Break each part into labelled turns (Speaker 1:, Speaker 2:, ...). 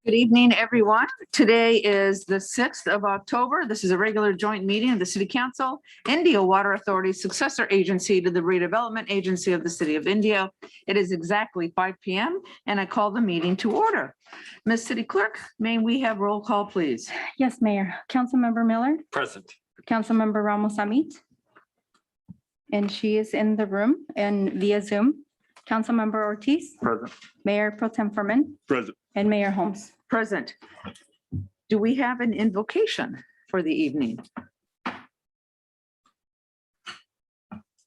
Speaker 1: Good evening, everyone. Today is the 6th of October. This is a regular joint meeting of the City Council, Indio Water Authority, successor agency to the redevelopment agency of the City of Indio. It is exactly 5 p.m. and I call the meeting to order. Ms. City Clerk, may we have roll call, please?
Speaker 2: Yes, Mayor. Councilmember Miller,
Speaker 3: Present.
Speaker 2: Councilmember Ramos Amit. And she is in the room and via Zoom. Councilmember Ortiz,
Speaker 3: Present.
Speaker 2: Mayor Pro Tem Furman,
Speaker 3: Present.
Speaker 2: and Mayor Holmes.
Speaker 1: Present. Do we have an invocation for the evening?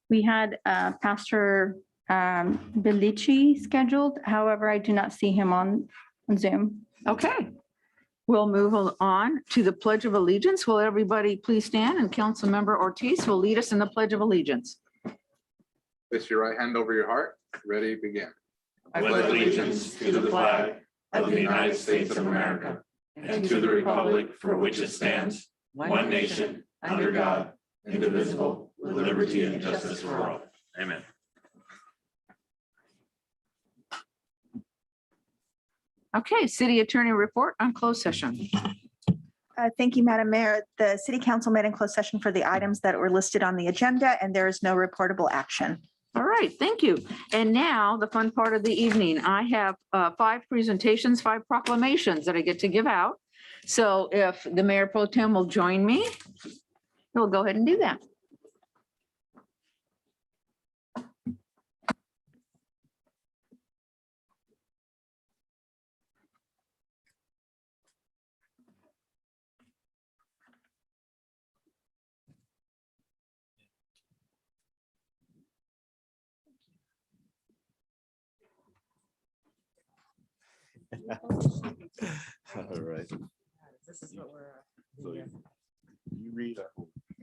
Speaker 2: We had Pastor Bellici scheduled. However, I do not see him on Zoom.
Speaker 1: Okay. We'll move on to the Pledge of Allegiance. Will everybody please stand, and Councilmember Ortiz will lead us in the Pledge of Allegiance.
Speaker 4: Place your right hand over your heart. Ready, begin.
Speaker 3: I pledge allegiance to the flag of the United States of America and to the republic for which it stands, one nation, under God, indivisible, with liberty and justice for all. Amen.
Speaker 1: Okay, City Attorney report on closed session.
Speaker 5: Thank you, Madam Mayor. The City Council met in closed session for the items that were listed on the agenda, and there is no reportable action.
Speaker 1: All right, thank you. And now the fun part of the evening. I have 5 presentations, 5 proclamations that I get to give out. So if the Mayor Pro Tem will join me, we'll go ahead and do that.
Speaker 6: All right.
Speaker 1: This is what we're.
Speaker 6: So you read.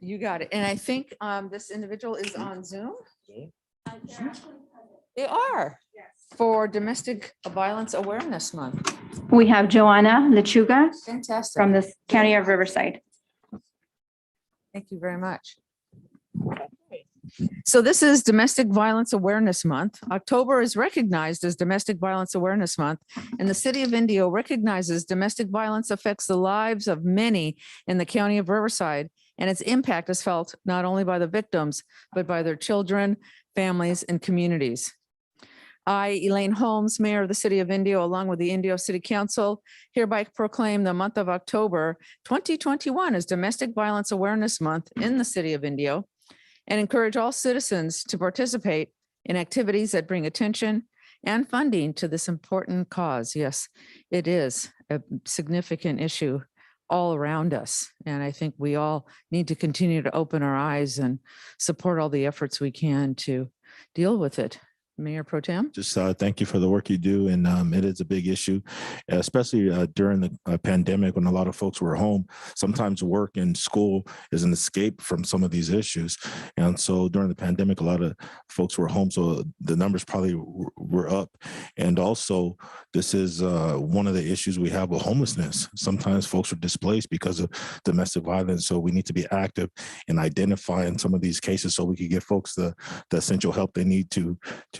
Speaker 1: You got it. And I think this individual is on Zoom. They are for Domestic Violence Awareness Month.
Speaker 2: We have Joanna Lechuga
Speaker 1: Fantastic.
Speaker 2: from the County of Riverside.
Speaker 1: Thank you very much. So this is Domestic Violence Awareness Month. October is recognized as Domestic Violence Awareness Month, and the City of Indio recognizes domestic violence affects the lives of many in the County of Riverside, and its impact is felt not only by the victims, but by their children, families, and communities. I, Elaine Holmes, Mayor of the City of Indio, along with the Indio City Council, hereby proclaim the month of October 2021 as Domestic Violence Awareness Month in the City of Indio, and encourage all citizens to participate in activities that bring attention and funding to this important cause. Yes, it is a significant issue all around us. And I think we all need to continue to open our eyes and support all the efforts we can to deal with it. Mayor Pro Tem?
Speaker 6: Just thank you for the work you do. And it is a big issue, especially during the pandemic when a lot of folks were home. Sometimes work and school is an escape from some of these issues. And so during the pandemic, a lot of folks were home. So the numbers probably were up. And also, this is one of the issues we have with homelessness. Sometimes folks are displaced because of domestic violence. So we need to be active in identifying some of these cases so we can give folks the essential help they need to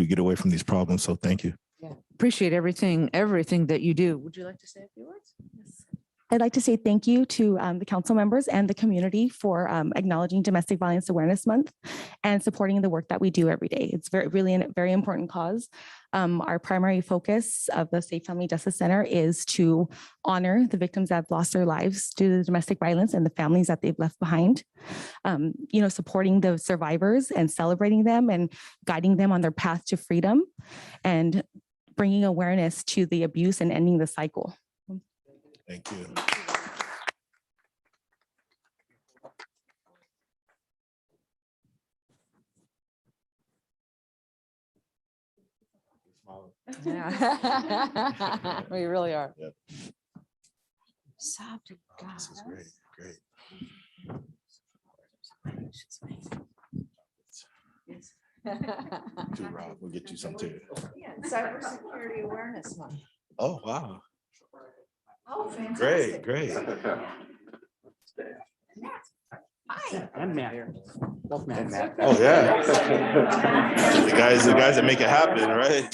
Speaker 6: get away from these problems. So thank you.
Speaker 1: Yeah, appreciate everything that you do. Would you like to say a few words? Yes.
Speaker 7: I'd like to say thank you to the council members and the community for acknowledging Domestic Violence Awareness Month and supporting the work that we do every day. It's really a very important cause. Our primary focus of the Safe Family Justice Center is to honor the victims that have lost their lives due to domestic violence and the families that they've left behind. Supporting the survivors and celebrating them and guiding them on their path to freedom and bringing awareness to the abuse and ending the cycle.
Speaker 6: Thank you.
Speaker 1: Yeah. We really are.
Speaker 6: Yep.
Speaker 1: Sobbed to God.
Speaker 6: This is great. Too, Rob. We'll get you some too.
Speaker 1: Yeah, Cybersecurity Awareness Month.
Speaker 6: Oh, wow.
Speaker 1: Oh, fantastic.
Speaker 6: Great.
Speaker 1: Hi.
Speaker 8: And Matt. Both Matt.
Speaker 6: Oh, yeah. The guys that make it happen, right?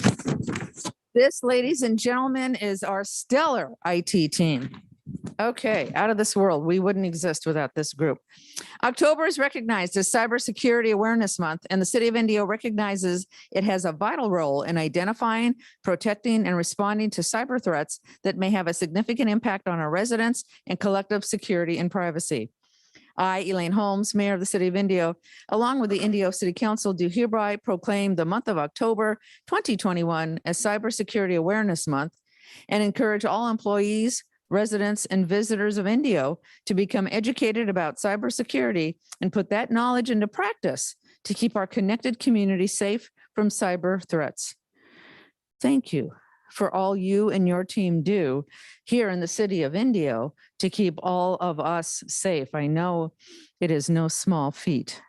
Speaker 1: This, ladies and gentlemen, is our stellar IT team. Okay, out of this world. We wouldn't exist without this group. October is recognized as Cybersecurity Awareness Month, and the City of Indio recognizes it has a vital role in identifying, protecting, and responding to cyber threats that may have a significant impact on our residents and collective security and privacy. I, Elaine Holmes, Mayor of the City of Indio, along with the Indio City Council, do hereby proclaim the month of October 2021 as Cybersecurity Awareness Month and encourage all employees, residents, and visitors of Indio to become educated about cybersecurity and put that knowledge into practice to keep our connected community safe from cyber threats. Thank you for all you and your team do here in the city of Indio to keep all of us safe. I know it is no small feat.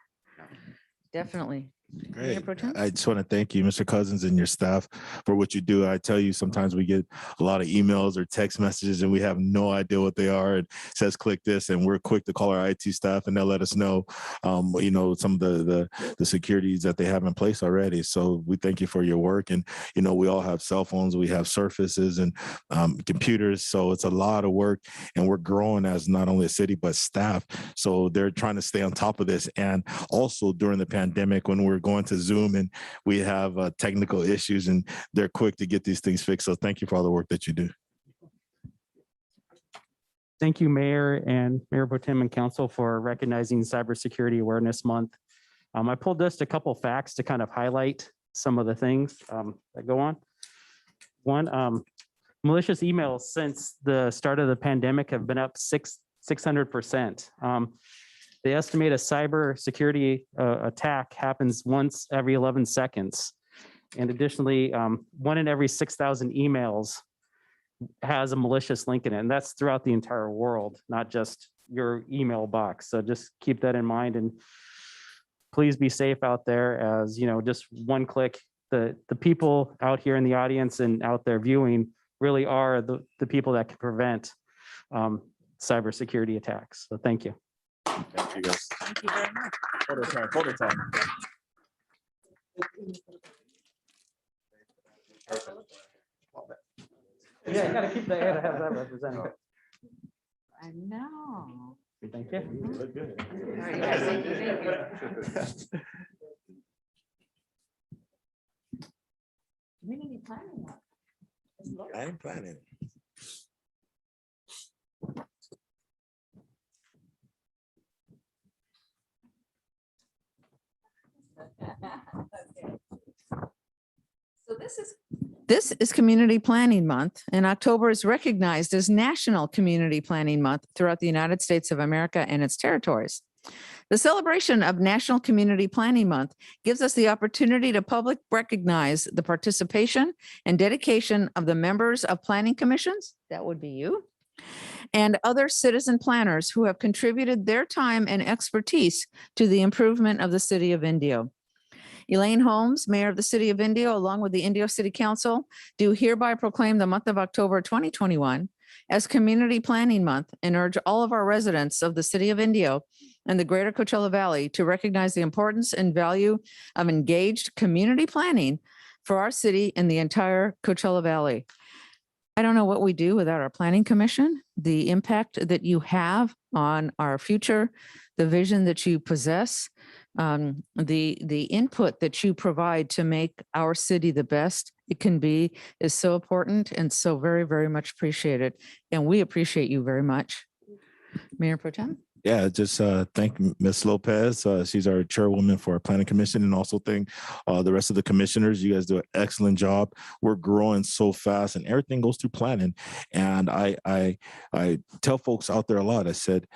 Speaker 1: Definitely. Mayor
Speaker 6: Great.
Speaker 1: Pro Tem?
Speaker 6: I just want to thank you, Mr. Cousins, and your staff for what you do. I tell you, sometimes we get a lot of emails or text messages and we have no idea what they are. It says click this, and we're quick to call our IT staff and they'll let us know, some of the securities that they have in place already. So we thank you for your work. And, we all have cell phones, we have surfaces and computers. So it's a lot of work, and we're growing as not only a city, but staff. So they're trying to stay on top of this. And also during the pandemic, when we're going to Zoom and we have technical issues, and they're quick to get these things fixed. So thank you for all the work that you do.
Speaker 8: Thank you, Mayor and Mayor Pro Tem and Council, for recognizing Cybersecurity Awareness Month. I pulled just a couple facts to kind of highlight some of the things that go on. One, malicious emails since the start of the pandemic have been up 600%. They estimate a cybersecurity attack happens once every 11 seconds. And additionally, 1 in every 6,000 emails has a malicious link in it. And that's throughout the entire world, not just your email box. So just keep that in mind, and please be safe out there. As just one click, the people out here in the audience and out there viewing really are the people that can prevent cybersecurity attacks. So thank you.
Speaker 6: Thank you, guys.
Speaker 1: Thank you very much.
Speaker 6: Photo time.
Speaker 8: Yeah, you gotta keep the air to have that represented.
Speaker 1: I know.
Speaker 8: Thank you.
Speaker 1: All right, yes, thank you. Community planning.
Speaker 6: I ain't planning.
Speaker 1: So this is Community Planning Month, and October is recognized as National Community Planning Month throughout the United States of America and its territories. The celebration of National Community Planning Month gives us the opportunity to publicly recognize the participation and dedication of the members of planning commissions, that would be you, and other citizen planners who have contributed their time and expertise to the improvement of the city of Indio. Elaine Holmes, Mayor of the City of Indio, along with the Indio City Council, do hereby proclaim the month of October 2021 as Community Planning Month and urge all of our residents of the City of Indio and the greater Coachella Valley to recognize the importance and value of engaged community planning for our city and the entire Coachella Valley. I don't know what we do without our planning commission, the impact that you have on our future, the vision that you possess, the input that you provide to make our city the best it can be is so important and so very, very much appreciated. And we appreciate you very much. Mayor Pro Tem?
Speaker 6: Yeah, just thank Ms. Lopez. She's our chairwoman for our planning commission, and also thank the rest of the commissioners. You guys do an excellent job. We're growing so fast, and everything goes through planning. And I tell folks out there a lot, I said,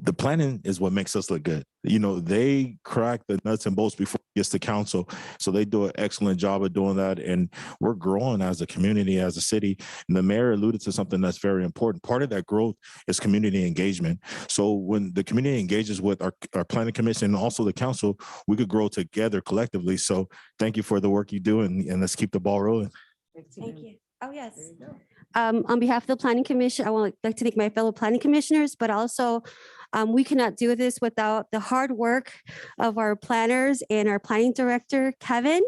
Speaker 6: the planning is what makes us look good. They crack the nuts and bolts before it gets to council. So they do an excellent job of doing that. And we're growing as a community, as a city. And the mayor alluded to something that's very important. Part of that growth is community engagement. So when the community engages with our planning commission and also the council, we could grow together collectively. So thank you for the work you do, and let's keep the ball rolling.
Speaker 9: Thank you. Oh, yes. On behalf of the Planning Commission, I would like to thank my fellow planning commissioners, but also we cannot do this without the hard work of our planners and our planning director, Kevin.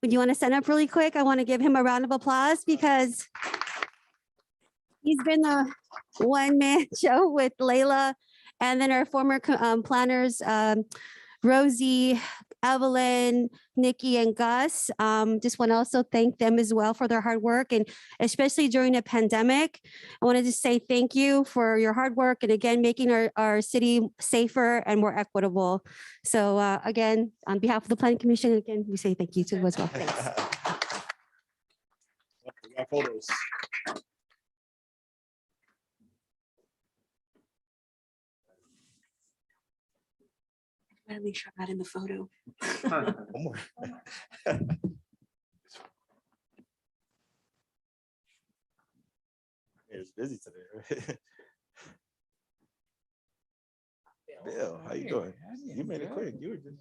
Speaker 9: Would you want to stand up really quick? I want to give him a round of applause because he's been a one-man show with Layla and then our former planners, Rosie, Evelyn, Nikki, and Gus. Just want to also thank them as well for their hard work, and especially during a pandemic. I wanted to say thank you for your hard work and again, making our city safer and more equitable. So again, on behalf of the Planning Commission, again, we say thank you to you as well. Thanks.
Speaker 6: We got photos.
Speaker 9: I gotta make sure I'm not in the photo.
Speaker 6: One more. It's busy today. Bill, how you doing? You made it quick. You were just.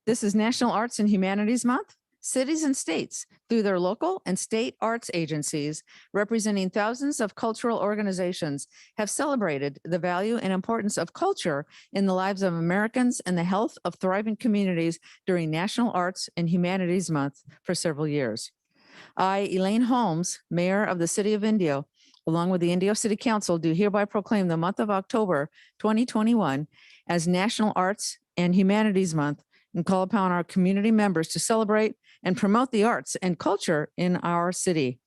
Speaker 1: This is National Arts and Humanities Month. Cities and states, through their local and state arts agencies, representing thousands of cultural organizations, have celebrated the value and importance of culture in the lives of Americans and the health of thriving communities during National Arts and Humanities Month for several years. I, Elaine Holmes, Mayor of the City of Indio, along with the Indio City Council, do hereby proclaim the month of October 2021 as National Arts and Humanities Month and call upon our community members to celebrate and promote the arts and culture in our city.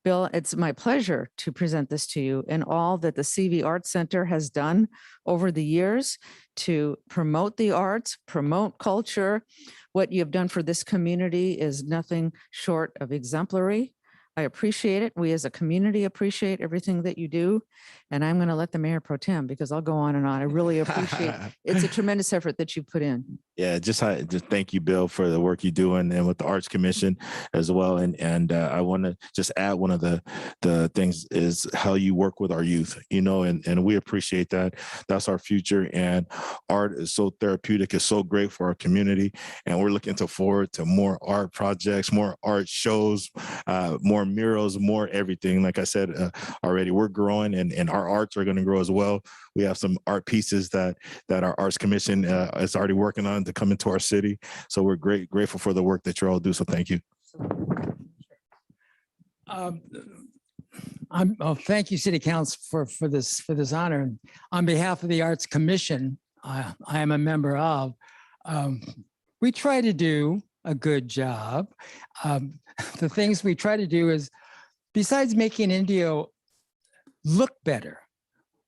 Speaker 1: Bill, it's my pleasure to present this to you and all that the CV Arts Center has done over the years to promote the arts, promote culture. What you have done for this community is nothing short of exemplary. I appreciate it. We as a community appreciate everything that you do. And I'm going to let the Mayor Pro Tem, because I'll go on and on. I really appreciate it. It's a tremendous effort that you put in.
Speaker 6: Yeah, just thank you, Bill, for the work you're doing and with the Arts Commission as well. And I want to just add one of the things is how you work with our youth, and we appreciate that. That's our future. And art is so therapeutic, it's so great for our community. And we're looking forward to more art projects, more art shows, more murals, more everything. Like I said already, we're growing and our arts are going to grow as well. We have some art pieces that our Arts Commission is already working on to come into our city. So we're grateful for the work that you all do. So thank you.
Speaker 10: Thank you, City Council, for this honor. On behalf of the Arts Commission, I am a member of. We try to do a good job. The things we try to do is, besides making Indio look better,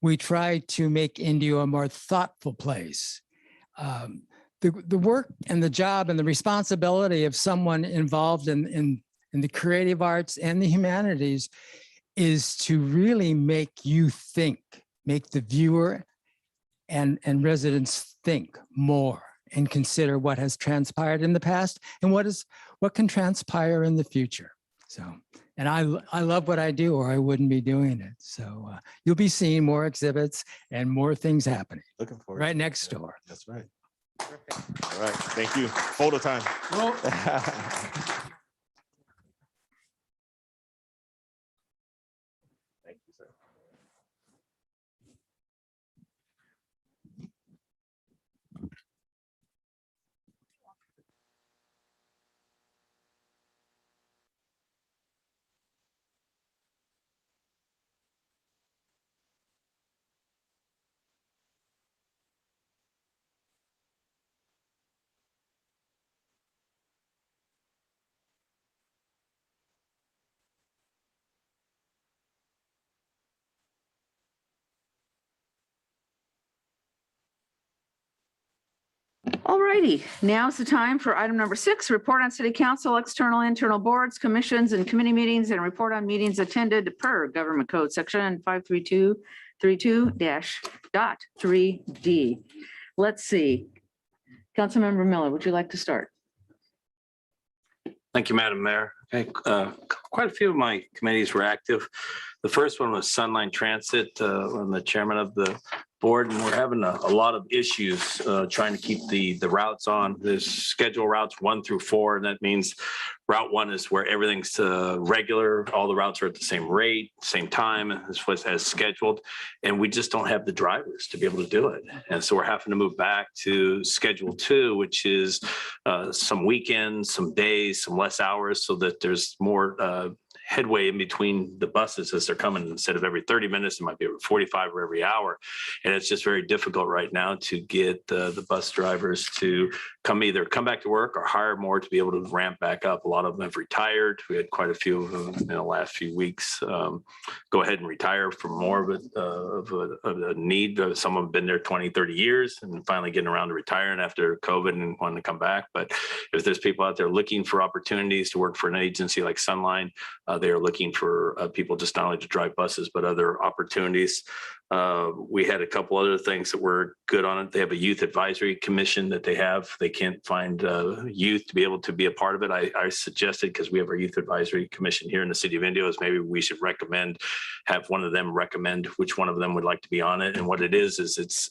Speaker 10: we try to make Indio a more thoughtful place. The work and the job and the responsibility of someone involved in the creative arts and the humanities is to really make you think, make the viewer and residents think more and consider what has transpired in the past and what can transpire in the future. So, and I love what I do, or I wouldn't be doing it. So you'll be seeing more exhibits and more things happening
Speaker 6: Looking forward.
Speaker 10: right next door.
Speaker 6: That's right. All right. Thank you. Photo time. Thank you, sir.
Speaker 1: All righty, now's the time for item number 6, report on city council, external, internal boards, commissions, and committee meetings, and report on meetings attended per government code section 53232-3D. Let's see. Councilmember Miller, would you like to start?
Speaker 3: Thank you, Madam Mayor. Okay, quite a few of my committees were active. The first one was Sunline Transit. I'm the chairman of the board, and we're having a lot of issues trying to keep the routes on. There's schedule routes 1 through 4, and that means Route 1 is where everything's regular. All the routes are at the same rate, same time as scheduled. And we just don't have the drivers to be able to do it. And so we're having to move back to Schedule 2, which is some weekends, some days, some less hours, so that there's more headway in between the buses as they're coming. Instead of every 30 minutes, it might be every 45 or every hour. And it's just very difficult right now to get the bus drivers to either come back to work or hire more to be able to ramp back up. A lot of them have retired. We had quite a few of them in the last few weeks go ahead and retire for more of a need. Some have been there 20, 30 years and finally getting around to retiring after COVID and wanting to come back. But if there's people out there looking for opportunities to work for an agency like Sunline, they are looking for people just not only to drive buses, but other opportunities. We had a couple other things that were good on it. They have a youth advisory commission that they have. They can't find youth to be able to be a part of it. I suggested, because we have our youth advisory commission here in the city of Indio, is maybe we should have one of them recommend which one of them would like to be on it. And what it is it's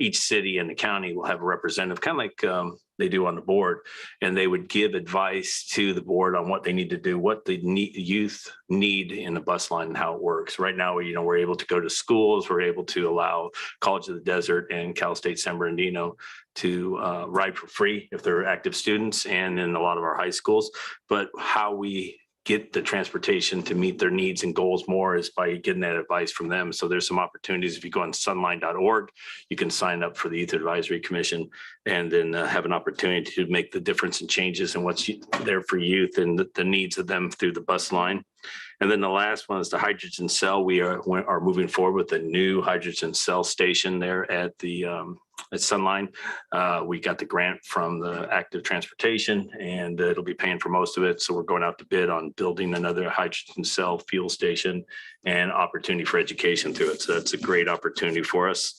Speaker 3: each city and the county will have a representative, kind of like they do on the board, and they would give advice to the board on what they need to do, what the youth need in the bus line and how it works. Right now, we're able to go to schools. We're able to allow College of the Desert and Cal State San Bernardino to ride for free if they're active students, and in a lot of our high schools. But how we get the transportation to meet their needs and goals more is by getting that advice from them. So there's some opportunities. If you go on sunline.org, you can sign up for the Youth Advisory Commission and then have an opportunity to make the difference and changes in what's there for youth and the needs of them through the bus line. And then the last one is the hydrogen cell. We are moving forward with a new hydrogen cell station there at the at Sunline. We got the grant from the Active Transportation, and it'll be paying for most of it. So we're going out to bid on building another hydrogen cell fuel station and opportunity for education through it. So that's a great opportunity for us.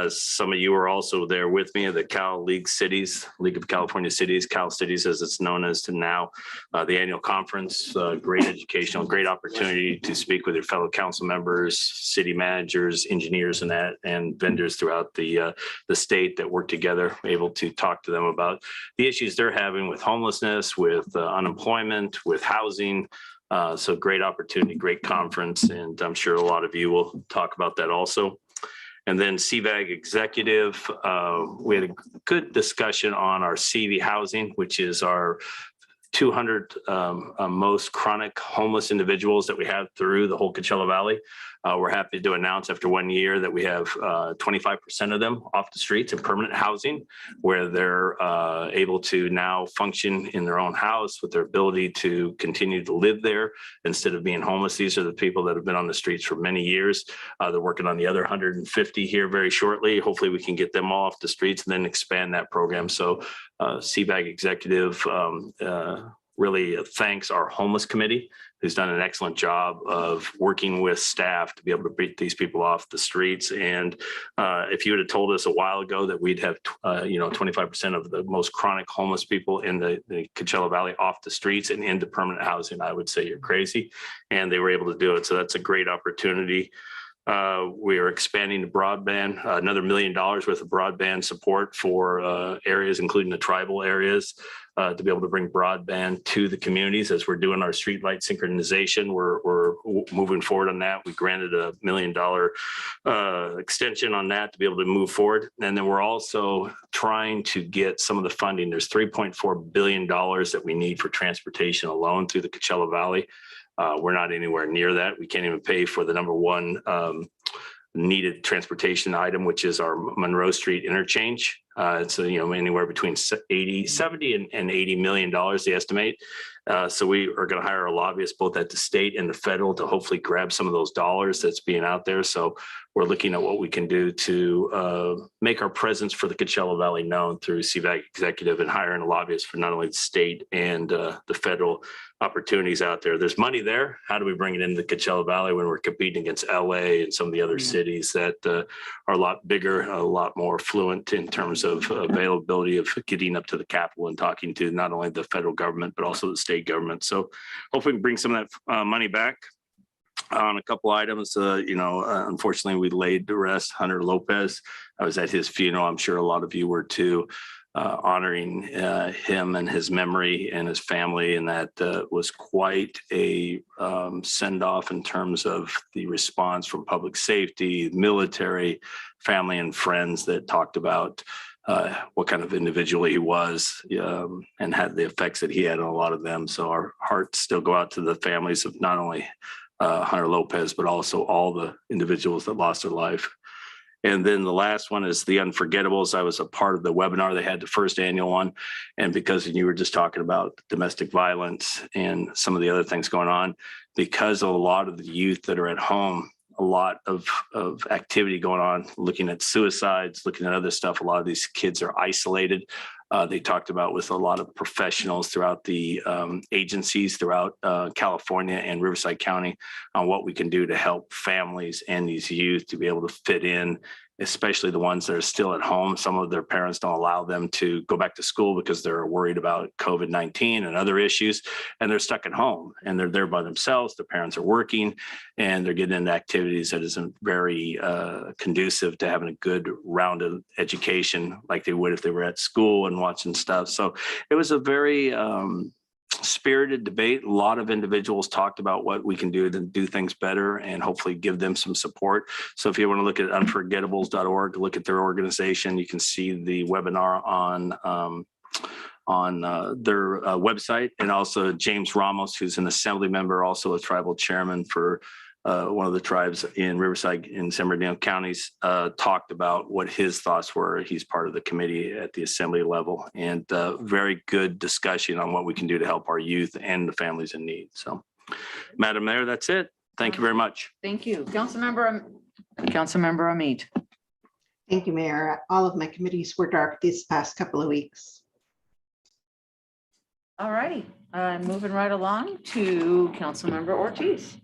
Speaker 3: Some of you are also there with me at the Cal League of California Cities, Cal Cities as it's known as to now, the annual conference, great educational, great opportunity to speak with your fellow council members, city managers, engineers, and vendors throughout the state that work together, able to talk to them about the issues they're having with homelessness, with unemployment, with housing. So great opportunity, great conference, and I'm sure a lot of you will talk about that also. And then CVAG executive, we had a good discussion on our CV housing, which is our 200 most chronic homeless individuals that we have through the whole Coachella Valley. We're happy to announce after 1 year that we have 25% of them off the streets in permanent housing, where they're able to now function in their own house with their ability to continue to live there instead of being homeless. These are the people that have been on the streets for many years. They're working on the other 150 here very shortly. Hopefully we can get them all off the streets and then expand that program. So CVAG executive really thanks our homeless committee, who's done an excellent job of working with staff to be able to beat these people off the streets. And if you would have told us a while ago that we'd have 25% of the most chronic homeless people in the Coachella Valley off the streets and into permanent housing, I would say you're crazy. And they were able to do it. So that's a great opportunity. We are expanding the broadband, another $1 million worth of broadband support for areas, including the tribal areas, to be able to bring broadband to the communities as we're doing our streetlight synchronization. We're moving forward on that. We granted a $1 million extension on that to be able to move forward. And then we're also trying to get some of the funding. There's $3.4 billion that we need for transportation alone through the Coachella Valley. We're not anywhere near that. We can't even pay for the number one needed transportation item, which is our Monroe Street interchange. It's anywhere between 70 and $80 million, they estimate. So we are going to hire a lobbyist both at the state and the federal to hopefully grab some of those dollars that's being out there. So we're looking at what we can do to make our presence for the Coachella Valley known through CVAG executive and hiring a lobbyist for not only the state and the federal opportunities out there. There's money there. How do we bring it into the Coachella Valley when we're competing against LA and some of the other cities that are a lot bigger, a lot more fluent in terms of availability of getting up to the Capitol and talking to not only the federal government, but also the state government. So hopefully we can bring some of that money back. On a couple items, unfortunately, we laid to rest Hunter Lopez. I was at his funeral. I'm sure a lot of you were too. honoring him and his memory and his family. And that was quite a send off in terms of the response from public safety, military, family, and friends that talked about what kind of individual he was and had the effects that he had on a lot of them. So our hearts still go out to the families of not only Hunter Lopez, but also all the individuals that lost their life. And then the last one is the Unforgettables. I was a part of the webinar. They had the first annual one. And because you were just talking about domestic violence and some of the other things going on, because of a lot of the youth that are at home, a lot of activity going on, looking at suicides, looking at other stuff. A lot of these kids are isolated. They talked about with a lot of professionals throughout the agencies throughout California and Riverside County on what we can do to help families and these youth to be able to fit in, especially the ones that are still at home. Some of their parents don't allow them to go back to school because they're worried about COVID-19 and other issues, and they're stuck at home and they're there by themselves. Their parents are working and they're getting into activities that isn't very conducive to having a good rounded education like they would if they were at school and watching stuff. So it was a very spirited debate. A lot of individuals talked about what we can do to do things better and hopefully give them some support. So if you want to look at unforgettables.org, look at their organization, you can see the webinar on their website. And also James Ramos, who's an assembly member, also a tribal chairman for one of the tribes in Riverside and San Bernardino counties, talked about what his thoughts were. He's part of the committee at the assembly level, and very good discussion on what we can do to help our youth and the families in need. So, Madam Mayor, that's it. Thank you very much.
Speaker 1: Thank you. Councilmember Amit.
Speaker 11: Thank you, Mayor. All of my committees were dark these past couple of weeks.
Speaker 1: All righty. Moving right along to Councilmember Ortiz.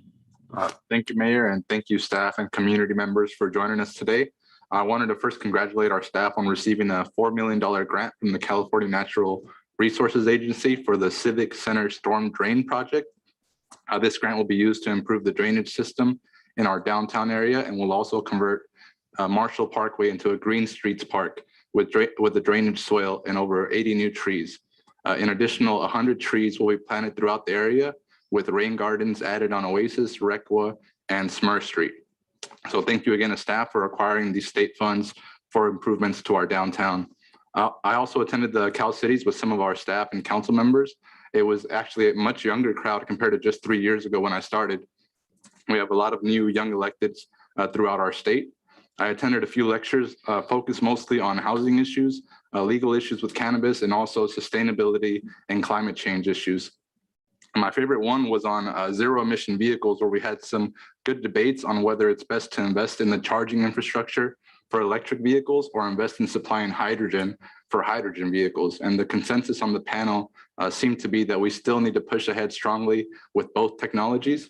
Speaker 4: Thank you, Mayor, and thank you, staff and community members for joining us today. I wanted to first congratulate our staff on receiving a $4 million grant from the California Natural Resources Agency for the Civic Center Storm Drain Project. This grant will be used to improve the drainage system in our downtown area and will also convert Marshall Parkway into a green streets park with the drainage soil and over 80 new trees. An additional 100 trees will be planted throughout the area, with rain gardens added on Oasis, Requa, and Smurf Street. So thank you again to staff for acquiring these state funds for improvements to our downtown. I also attended the Cal Cities with some of our staff and council members. It was actually a much younger crowd compared to just 3 years ago when I started. We have a lot of new young electeds throughout our state. I attended a few lectures focused mostly on housing issues, legal issues with cannabis, and also sustainability and climate change issues. My favorite one was on zero emission vehicles, where we had some good debates on whether it's best to invest in the charging infrastructure for electric vehicles or invest in supplying hydrogen for hydrogen vehicles. And the consensus on the panel seemed to be that we still need to push ahead strongly with both technologies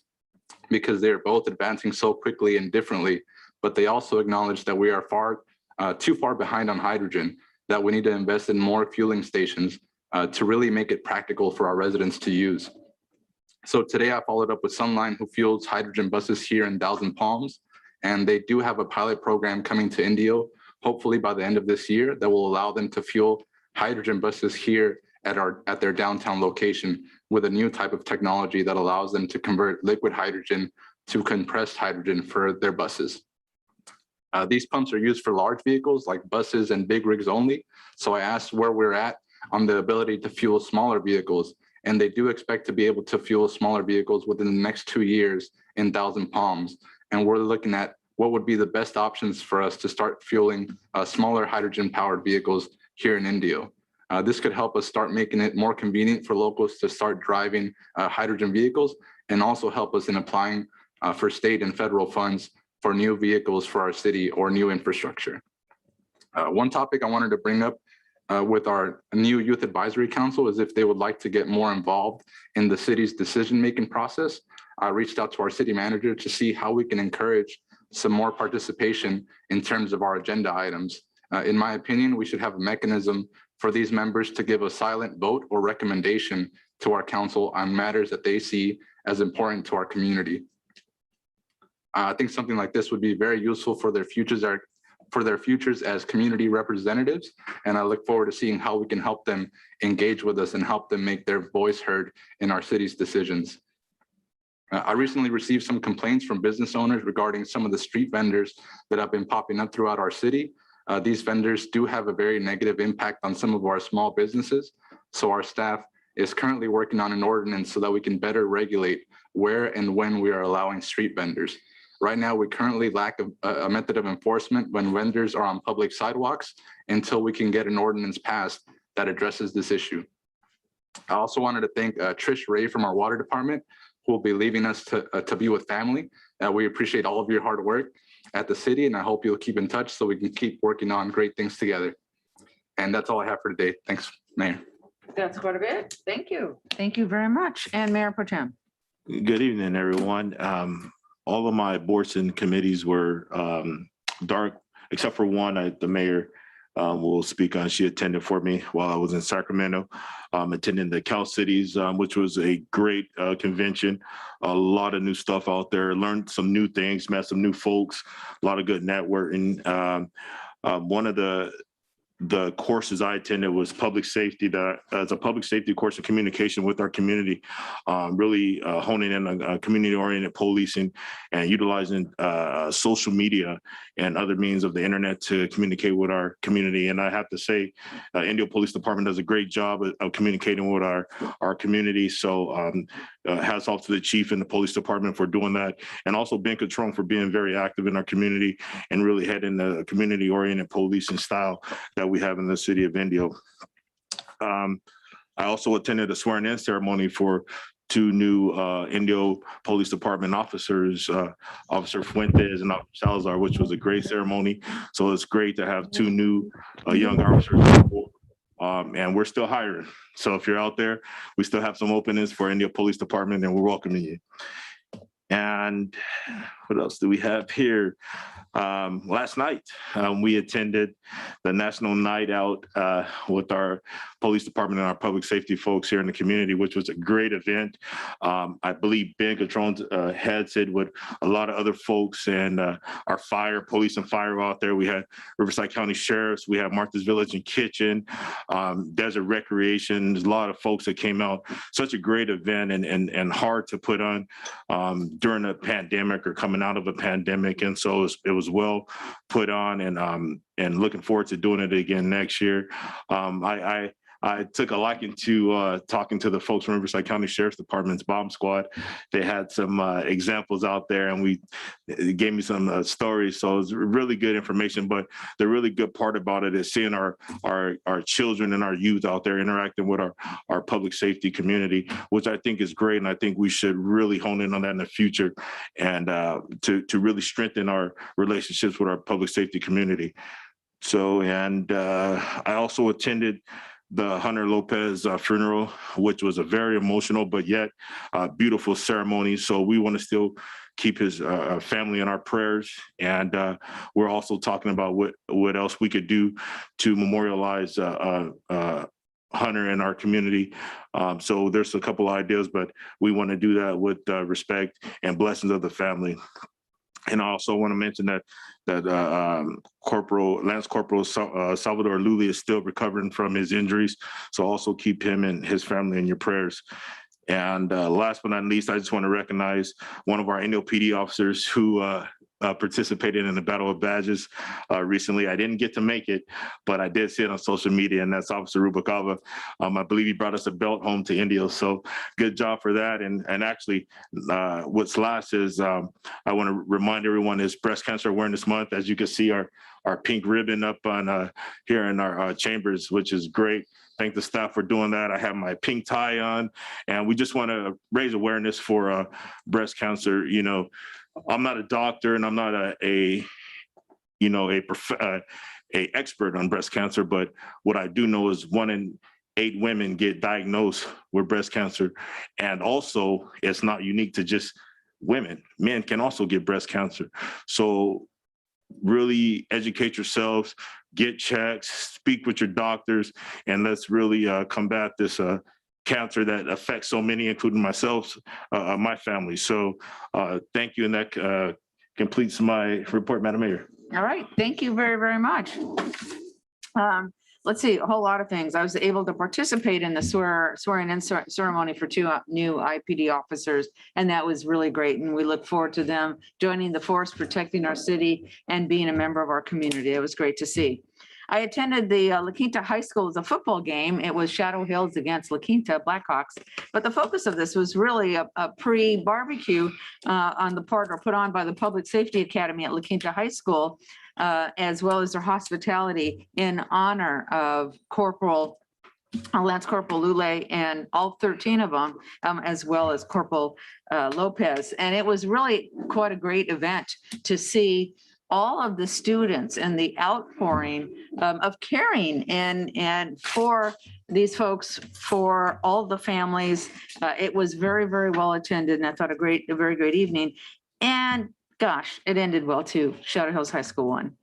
Speaker 4: because they're both advancing so quickly and differently. But they also acknowledge that we are too far behind on hydrogen, that we need to invest in more fueling stations to really make it practical for our residents to use. So today I followed up with Sunline, who fuels hydrogen buses here in Thousand Palms, and they do have a pilot program coming to Indio, hopefully by the end of this year, that will allow them to fuel hydrogen buses here at their downtown location with a new type of technology that allows them to convert liquid hydrogen to compressed hydrogen for their buses. These pumps are used for large vehicles like buses and big rigs only. So I asked where we're at on the ability to fuel smaller vehicles, and they do expect to be able to fuel smaller vehicles within the next 2 years in Thousand Palms. And we're looking at what would be the best options for us to start fueling smaller hydrogen powered vehicles here in Indio. This could help us start making it more convenient for locals to start driving hydrogen vehicles, and also help us in applying for state and federal funds for new vehicles for our city or new infrastructure. One topic I wanted to bring up with our new Youth Advisory Council is if they would like to get more involved in the city's decision-making process. I reached out to our city manager to see how we can encourage some more participation in terms of our agenda items. In my opinion, we should have a mechanism for these members to give a silent vote or recommendation to our council on matters that they see as important to our community. I think something like this would be very useful for their for their futures as community representatives. And I look forward to seeing how we can help them engage with us and help them make their voice heard in our city's decisions. I recently received some complaints from business owners regarding some of the street vendors that have been popping up throughout our city. These vendors do have a very negative impact on some of our small businesses. So our staff is currently working on an ordinance so that we can better regulate where and when we are allowing street vendors. Right now, we currently lack a method of enforcement when vendors are on public sidewalks until we can get an ordinance passed that addresses this issue. I also wanted to thank Trish Ray from our water department, who will be leaving us to be with family. We appreciate all of your hard work at the city, and I hope you'll keep in touch so we can keep working on great things together. And that's all I have for today. Thanks, Mayor.
Speaker 1: That's quite a bit. Thank you. Thank you very much. And Mayor Pro Tem.
Speaker 6: Good evening, everyone. All of my boards and committees were dark, except for one. The mayor will speak on. She attended for me while I was in Sacramento, attending the Cal Cities, which was a great convention. A lot of new stuff out there. Learned some new things, met some new folks. A lot of good networking. One of the courses I attended was public safety. It's a public safety course of communication with our community, really honing in on community-oriented policing and utilizing social media and other means of the internet to communicate with our community. And I have to say, Indio Police Department does a great job of communicating with our community. So hats off to the chief and the police department for doing that. And also Ben Catron for being very active in our community and really heading the community-oriented policing style that we have in the city of Indio. I also attended a swearing-in ceremony for two new Indio Police Department officers, Officer Fuentes and Officer Salazar, which was a great ceremony. So it's great to have two new young officers on board. And we're still hiring. So if you're out there, we still have some openings for Indio Police Department and we're welcoming you. And what else do we have here? Last night, we attended the National Night Out with our police department and our public safety folks here in the community, which was a great event. I believe Ben Catron heads it with a lot of other folks and our police and fire out there. We had Riverside County Sheriffs, we had Martha's Village and Kitchen, Desert Recreation. There's a lot of folks that came out. Such a great event and hard to put on during a pandemic or coming out of a pandemic. And so it was well put on and looking forward to doing it again next year. I took a liking to talking to the folks from Riverside County Sheriff's Department's bomb squad. They had some examples out there and it gave me some stories. So it's really good information, but the really good part about it is seeing our children and our youth out there interacting with our public safety community, which I think is great. And I think we should really hone in on that in the future and to really strengthen our relationships with our public safety community. So, and I also attended the Hunter Lopez funeral, which was a very emotional, but yet beautiful ceremony. So we want to still keep his family in our prayers. And we're also talking about what else we could do to memorialize Hunter in our community. So there's a couple of ideas, but we want to do that with respect and blessings of the family. And I also want to mention that Lance Corporal Salvador Luli is still recovering from his injuries. So also keep him and his family in your prayers. And last but not least, I just want to recognize one of our NOPD officers who participated in the Battle of Badges recently. I didn't get to make it, but I did see it on social media, and that's Officer Rubalcaba. I believe he brought us a belt home to Indio, so good job for that. And actually, what's last is I want to remind everyone is Breast Cancer Awareness Month. As you can see, our pink ribbon up on here in our chambers, which is great. Thank the staff for doing that. I have my pink tie on, and we just want to raise awareness for breast cancer. You know, I'm not a doctor and I'm not a expert on breast cancer, but what I do know is 1 in 8 women get diagnosed with breast cancer. And also it's not unique to just women. Men can also get breast cancer. So really educate yourselves, get checks, speak with your doctors, and let's really combat this cancer that affects so many, including myself, my family. So thank you, and that completes my report, Madam Mayor.
Speaker 1: All right, thank you very, very much. Let's see, a whole lot of things. I was able to participate in the swearing in ceremony for two new IPD officers, and that was really great. And we look forward to them joining the force, protecting our city, and being a member of our community. It was great to see. I attended the La Quinta High School as a football game. It was Shadow Hills against La Quinta Blackhawks. But the focus of this was really a pre-barbecue on the part or put on by the Public Safety Academy at La Quinta High School, as well as their hospitality in honor of Lance Corporal Lule and all 13 of them, as well as Corporal Lopez. And it was really quite a great event to see all of the students and the outpouring of caring and for these folks, for all the families. It was very, very well attended, and I thought a very great evening. And gosh, it ended well too. Shadow Hills High School won.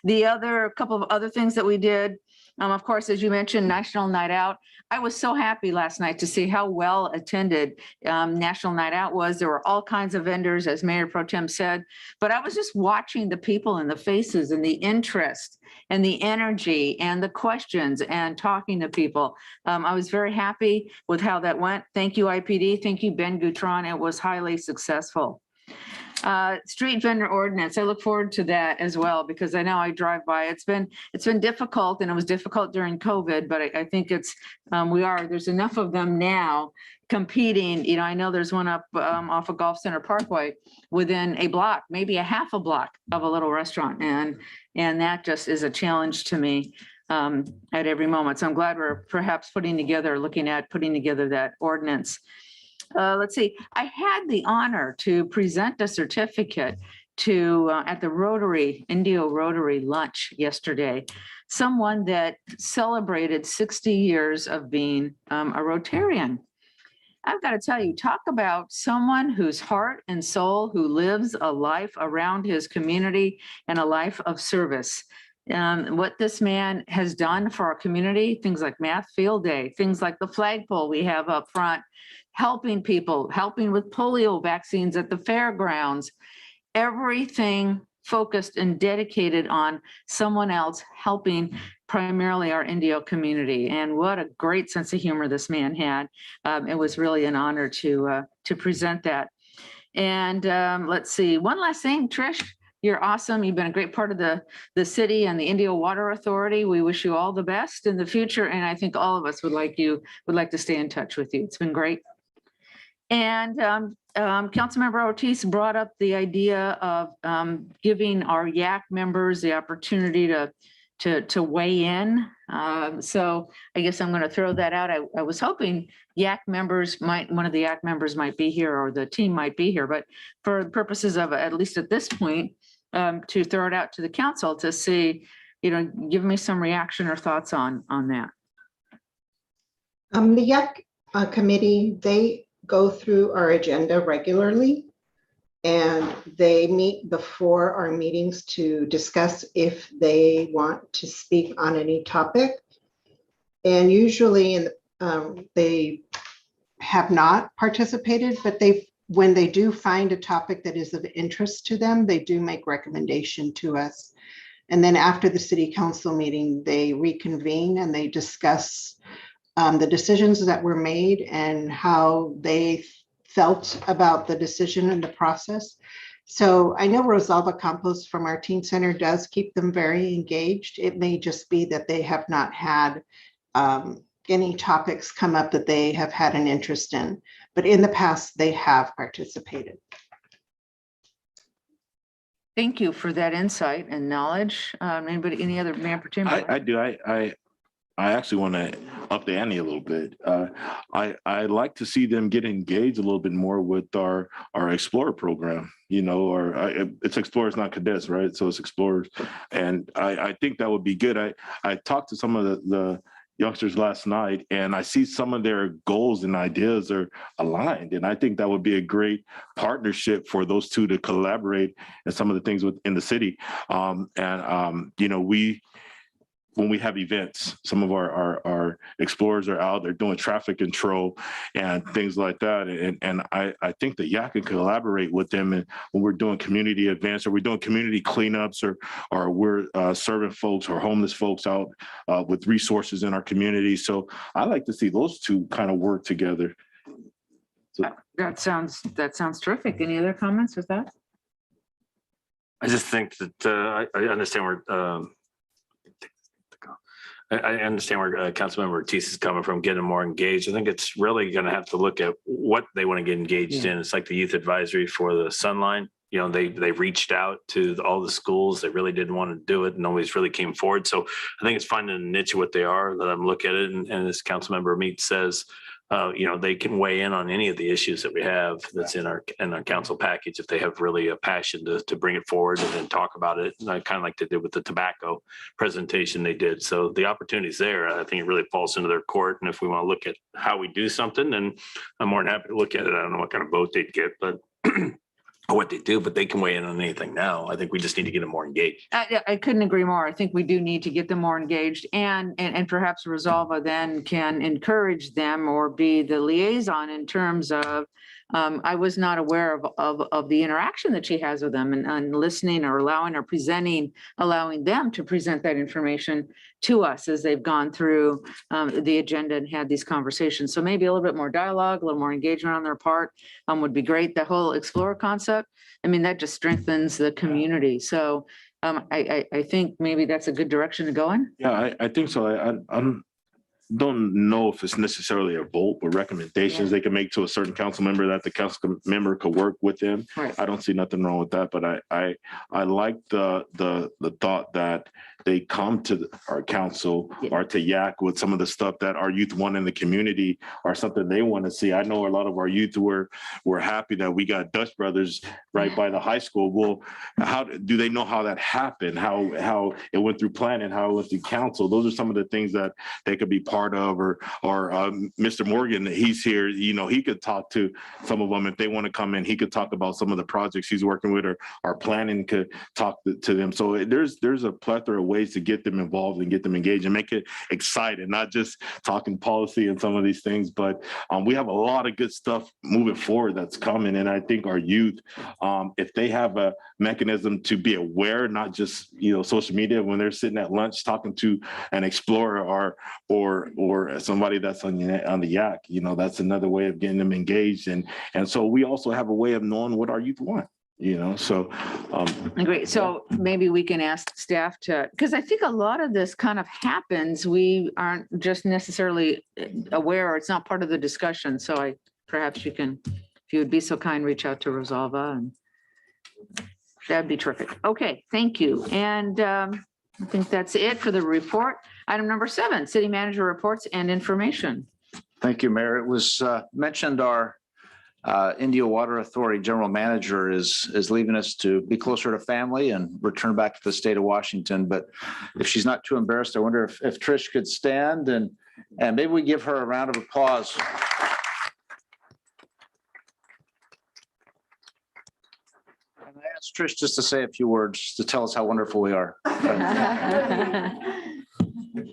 Speaker 1: The other couple of other things that we did, of course, as you mentioned, National Night Out. I was so happy last night to see how well attended National Night Out was. There were all kinds of vendors, as Mayor Pro Tem said, but I was just watching the people and the faces and the interest and the energy and the questions and talking to people. I was very happy with how that went. Thank you, IPD. Thank you, Ben Gutron. It was highly successful. Street vendor ordinance. I look forward to that as well, because I know I drive by. It's been difficult, and it was difficult during COVID, but I think there's enough of them now competing. You know, I know there's one up off of Golf Center Parkway within a block, maybe a half a block of a little restaurant. And that just is a challenge to me at every moment. So I'm glad we're perhaps looking at putting together that ordinance. Let's see, I had the honor to present a certificate to at the Indio Rotary lunch yesterday, someone that celebrated 60 years of being a Rotarian. I've got to tell you, talk about someone whose heart and soul, who lives a life around his community and a life of service. What this man has done for our community, things like Math Field Day, things like the flagpole we have up front, helping people, helping with polio vaccines at the fairgrounds, everything focused and dedicated on someone else helping primarily our Indio community. And what a great sense of humor this man had. It was really an honor to present that. And let's see, one last thing, Trish, you're awesome. You've been a great part of the city and the Indio Water Authority. We wish you all the best in the future. And I think all of us would like to stay in touch with you. It's been great. And Councilmember Ortiz brought up the idea of giving our YAC members the opportunity to weigh in. So I guess I'm going to throw that out. I was hoping one of the YAC members might be here, or the team might be here, but for purposes of, at least at this point, to throw it out to the council to see, give me some reaction or thoughts on that.
Speaker 11: The YAC committee, they go through our agenda regularly, and they meet before our meetings to discuss if they want to speak on any topic. And usually they have not participated, but when they do find a topic that is of interest to them, they do make recommendation to us. And then after the city council meeting, they reconvene and they discuss the decisions that were made and how they felt about the decision and the process. So I know Rosalba Campos from our teen center does keep them very engaged. It may just be that they have not had any topics come up that they have had an interest in, but in the past they have participated.
Speaker 1: Thank you for that insight and knowledge. Anybody, any other Mayor Pro Tem?
Speaker 12: I do. I actually want to up the ante a little bit. I like to see them get engaged a little bit more with our Explorer program, it's Explorers, not Cadets, right? So it's Explorers. And I think that would be good. I talked to some of the youngsters last night, and I see some of their goals and ideas are aligned. And I think that would be a great partnership for those two to collaborate in some of the things within the city. when we have events, some of our explorers are out, they're doing traffic control and things like that. And I think that YAC can collaborate with them, and when we're doing community events, or we're doing community cleanups, or we're serving folks or homeless folks out with resources in our community. So I like to see those two kind of work together.
Speaker 1: That sounds terrific. Any other comments with that?
Speaker 13: I just think that I understand where I understand where Councilmember Ortiz is coming from, getting more engaged. I think it's really going to have to look at what they want to get engaged in. It's like the youth advisory for the Sunline. You know, they reached out to all the schools. They really didn't want to do it. Nobody's really came forward. So I think it's finding a niche of what they are. Let them look at it. And as Councilmember Meat says, you know, they can weigh in on any of the issues that we have that's in our council package if they have really a passion to bring it forward and then talk about it. And I kind of like they did with the tobacco presentation they did. So the opportunity's there. I think it really falls into their court. And if we want to look at how we do something, then I'm more than happy to look at it. I don't know what kind of vote they'd get, but or what they do, but they can weigh in on anything now. I think we just need to get them more engaged.
Speaker 1: I couldn't agree more. I think we do need to get them more engaged, and perhaps Resolva then can encourage them or be the liaison in terms of, I was not aware of the interaction that she has with them and listening or allowing them to present that information to us as they've gone through the agenda and had these conversations. So maybe a little bit more dialogue, a little more engagement on their part would be great. The whole Explorer concept, I mean, that just strengthens the community. So I think maybe that's a good direction to go in.
Speaker 12: Yeah, I think so. I don't know if it's necessarily a vote, but recommendations they can make to a certain council member that the council member could work with them.
Speaker 1: Right.
Speaker 12: I don't see nothing wrong with that, but I like the thought that they come to our council or to YAC with some of the stuff that our youth want in the community or something they want to see. I know a lot of our youth were happy that we got Dutch Brothers right by the high school. Well, how do they know how that happened? How it went through planning, how it went through council? Those are some of the things that they could be part of, or Mr. Morgan, he's here, you know, he could talk to some of them if they want to come in. He could talk about some of the projects he's working with, or our planning could talk to them. So there's a plethora of ways to get them involved and get them engaged and make it exciting, not just talking policy and some of these things, but we have a lot of good stuff moving forward that's coming. And I think our youth, if they have a mechanism to be aware, not just, you know, social media, when they're sitting at lunch talking to an explorer or somebody that's on the YAC, you know, that's another way of getting them engaged. And so we also have a way of knowing what our youth want, you know, so.
Speaker 1: Great. So maybe we can ask staff to, because I think a lot of this kind of happens. We aren't just necessarily aware, or it's not part of the discussion. So perhaps you can, if you would be so kind, reach out to Resolva, and that'd be terrific. Okay, thank you. And I think that's it for the report. Item number 7, city manager reports and information.
Speaker 14: Thank you, Mayor. It was mentioned our Indio Water Authority General Manager is leaving us to be closer to family and return back to the state of Washington. But if she's not too embarrassed, I wonder if Trish could stand and maybe we give her a round of applause. And I asked Trish just to say a few words to tell us how wonderful we are.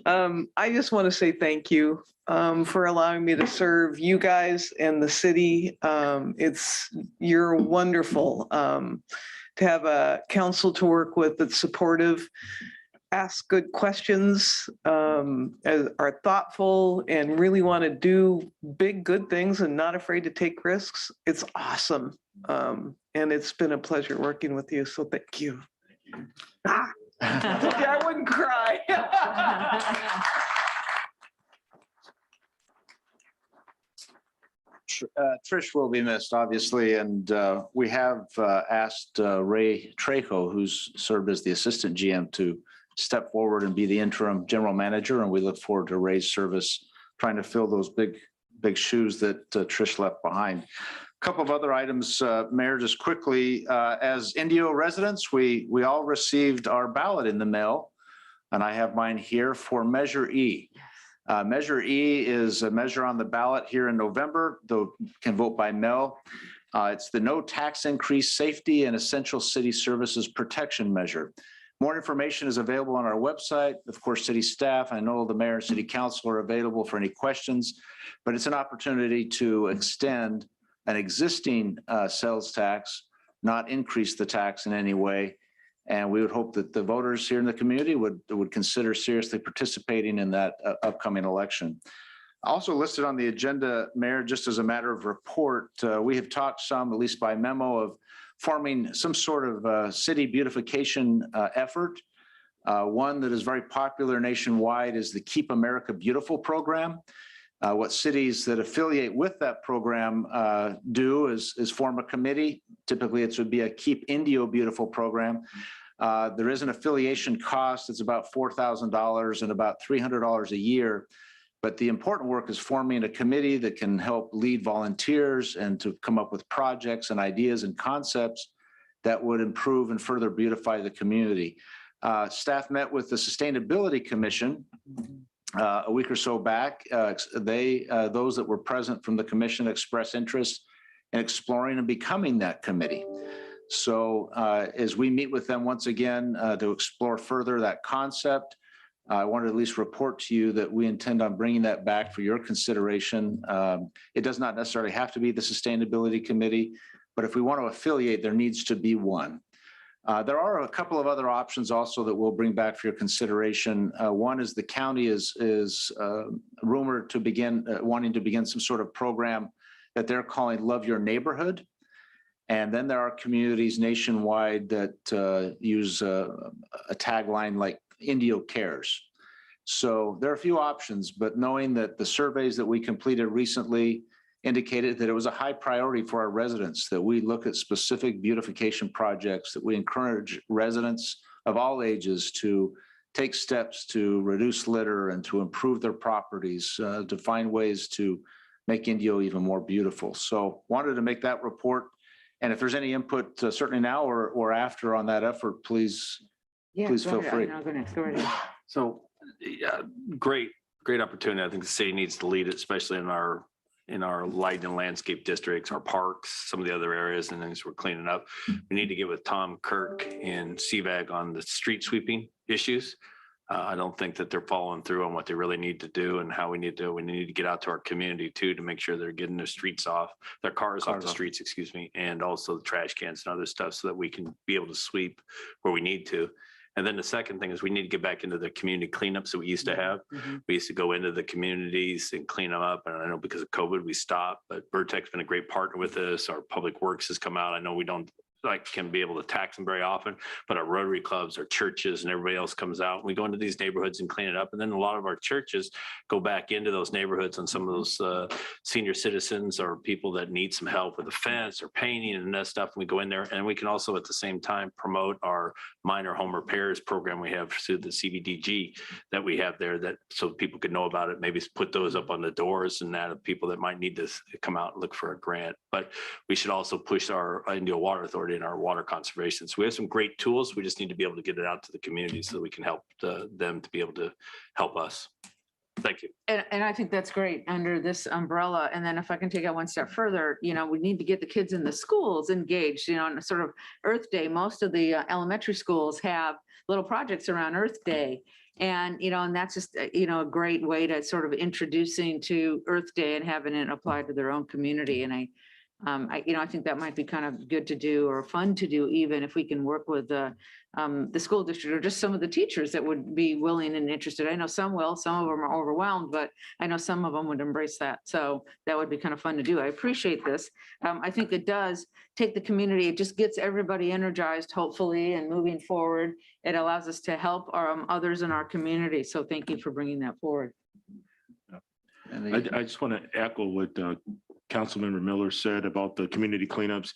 Speaker 15: I just want to say thank you for allowing me to serve you guys and the city. You're wonderful to have a council to work with that's supportive, ask good questions, are thoughtful, and really want to do big, good things and not afraid to take risks. It's awesome. And it's been a pleasure working with you. So thank you. I wouldn't cry.
Speaker 14: Trish will be missed, obviously, and we have asked Ray Trejo, who's served as the assistant GM, to step forward and be the interim general manager, and we look forward to Ray's service trying to fill those big shoes that Trish left behind. A couple of other items, Mayor, just quickly. As Indio residents, we all received our ballot in the mail, and I have mine here for Measure E. Measure E is a measure on the ballot here in November, though can vote by mail. It's the no tax increase safety and essential city services protection measure. More information is available on our website. Of course, city staff, I know the mayor and city council are available for any questions, but it's an opportunity to extend an existing sales tax, not increase the tax in any way. And we would hope that the voters here in the community would consider seriously participating in that upcoming election. Also listed on the agenda, Mayor, just as a matter of report, we have talked some, at least by memo, of forming some sort of city beautification effort. One that is very popular nationwide is the Keep America Beautiful program. What cities that affiliate with that program do is form a committee. Typically, it would be a Keep Indio Beautiful program. There is an affiliation cost. It's about $4,000 and about $300 a year. But the important work is forming a committee that can help lead volunteers and to come up with projects and ideas and concepts that would improve and further beautify the community. Staff met with the Sustainability Commission a week or so back. Those that were present from the commission expressed interest in exploring and becoming that committee. So as we meet with them once again to explore further that concept, I wanted to at least report to you that we intend on bringing that back for your consideration. It does not necessarily have to be the Sustainability Committee, but if we want to affiliate, there needs to be one. There are a couple of other options also that we'll bring back for your consideration. One is the county is rumored to begin wanting to begin some sort of program that they're calling Love Your Neighborhood. And then there are communities nationwide that use a tagline like Indio Cares. So there are a few options, but knowing that the surveys that we completed recently indicated that it was a high priority for our residents, that we look at specific beautification projects, that we encourage residents of all ages to take steps to reduce litter and to improve their properties, to find ways to make Indio even more beautiful. So wanted to make that report. And if there's any input, certainly now or after on that effort, please feel free.
Speaker 13: So, yeah, great opportunity. I think the city needs to lead it, especially in our light and landscape districts, our parks, some of the other areas and things we're cleaning up. We need to get with Tom Kirk and CVAG on the street sweeping issues. I don't think that they're following through on what they really need to do and how we need to get out to our community too, to make sure they're getting their streets off, their cars off the streets, excuse me, and also the trash cans and other stuff so that we can be able to sweep where we need to. And then the second thing is we need to get back into the community cleanups that we used to have. We used to go into the communities and clean them up. And I know because of COVID, we stopped, but Vertex's been a great partner with us. Our public works has come out. I know we don't can be able to tax them very often, but our Rotary clubs, our churches and everybody else comes out. We go into these neighborhoods and clean it up. And then a lot of our churches go back into those neighborhoods and some of those senior citizens or people that need some help with the fence or painting and that stuff. And we go in there and we can also at the same time promote our minor home repairs program we have through the CBDG that we have there, that so people could know about it, maybe put those up on the doors and that of people that might need to come out and look for a grant. But we should also push our Indio Water Authority and our water conservation. So we have some great tools. We just need to be able to get it out to the community so that we can help them to be able to help us. Thank you.
Speaker 1: And I think that's great under this umbrella. And then if I can take it one step further, we need to get the kids in the schools engaged, on a sort of Earth Day. Most of the elementary schools have little projects around Earth Day. And, and that's just, a great way to sort of introducing to Earth Day and having it apply to their own community. And I think that might be kind of good to do or fun to do, even if we can work with the school district or just some of the teachers that would be willing and interested. I know some will, some of them are overwhelmed, but I know some of them would embrace that. So that would be kind of fun to do. I appreciate this. I think it does take the community. It just gets everybody energized, hopefully, and moving forward. It allows us to help others in our community. So thank you for bringing that forward.
Speaker 12: I just want to echo what Councilmember Miller said about the community cleanups.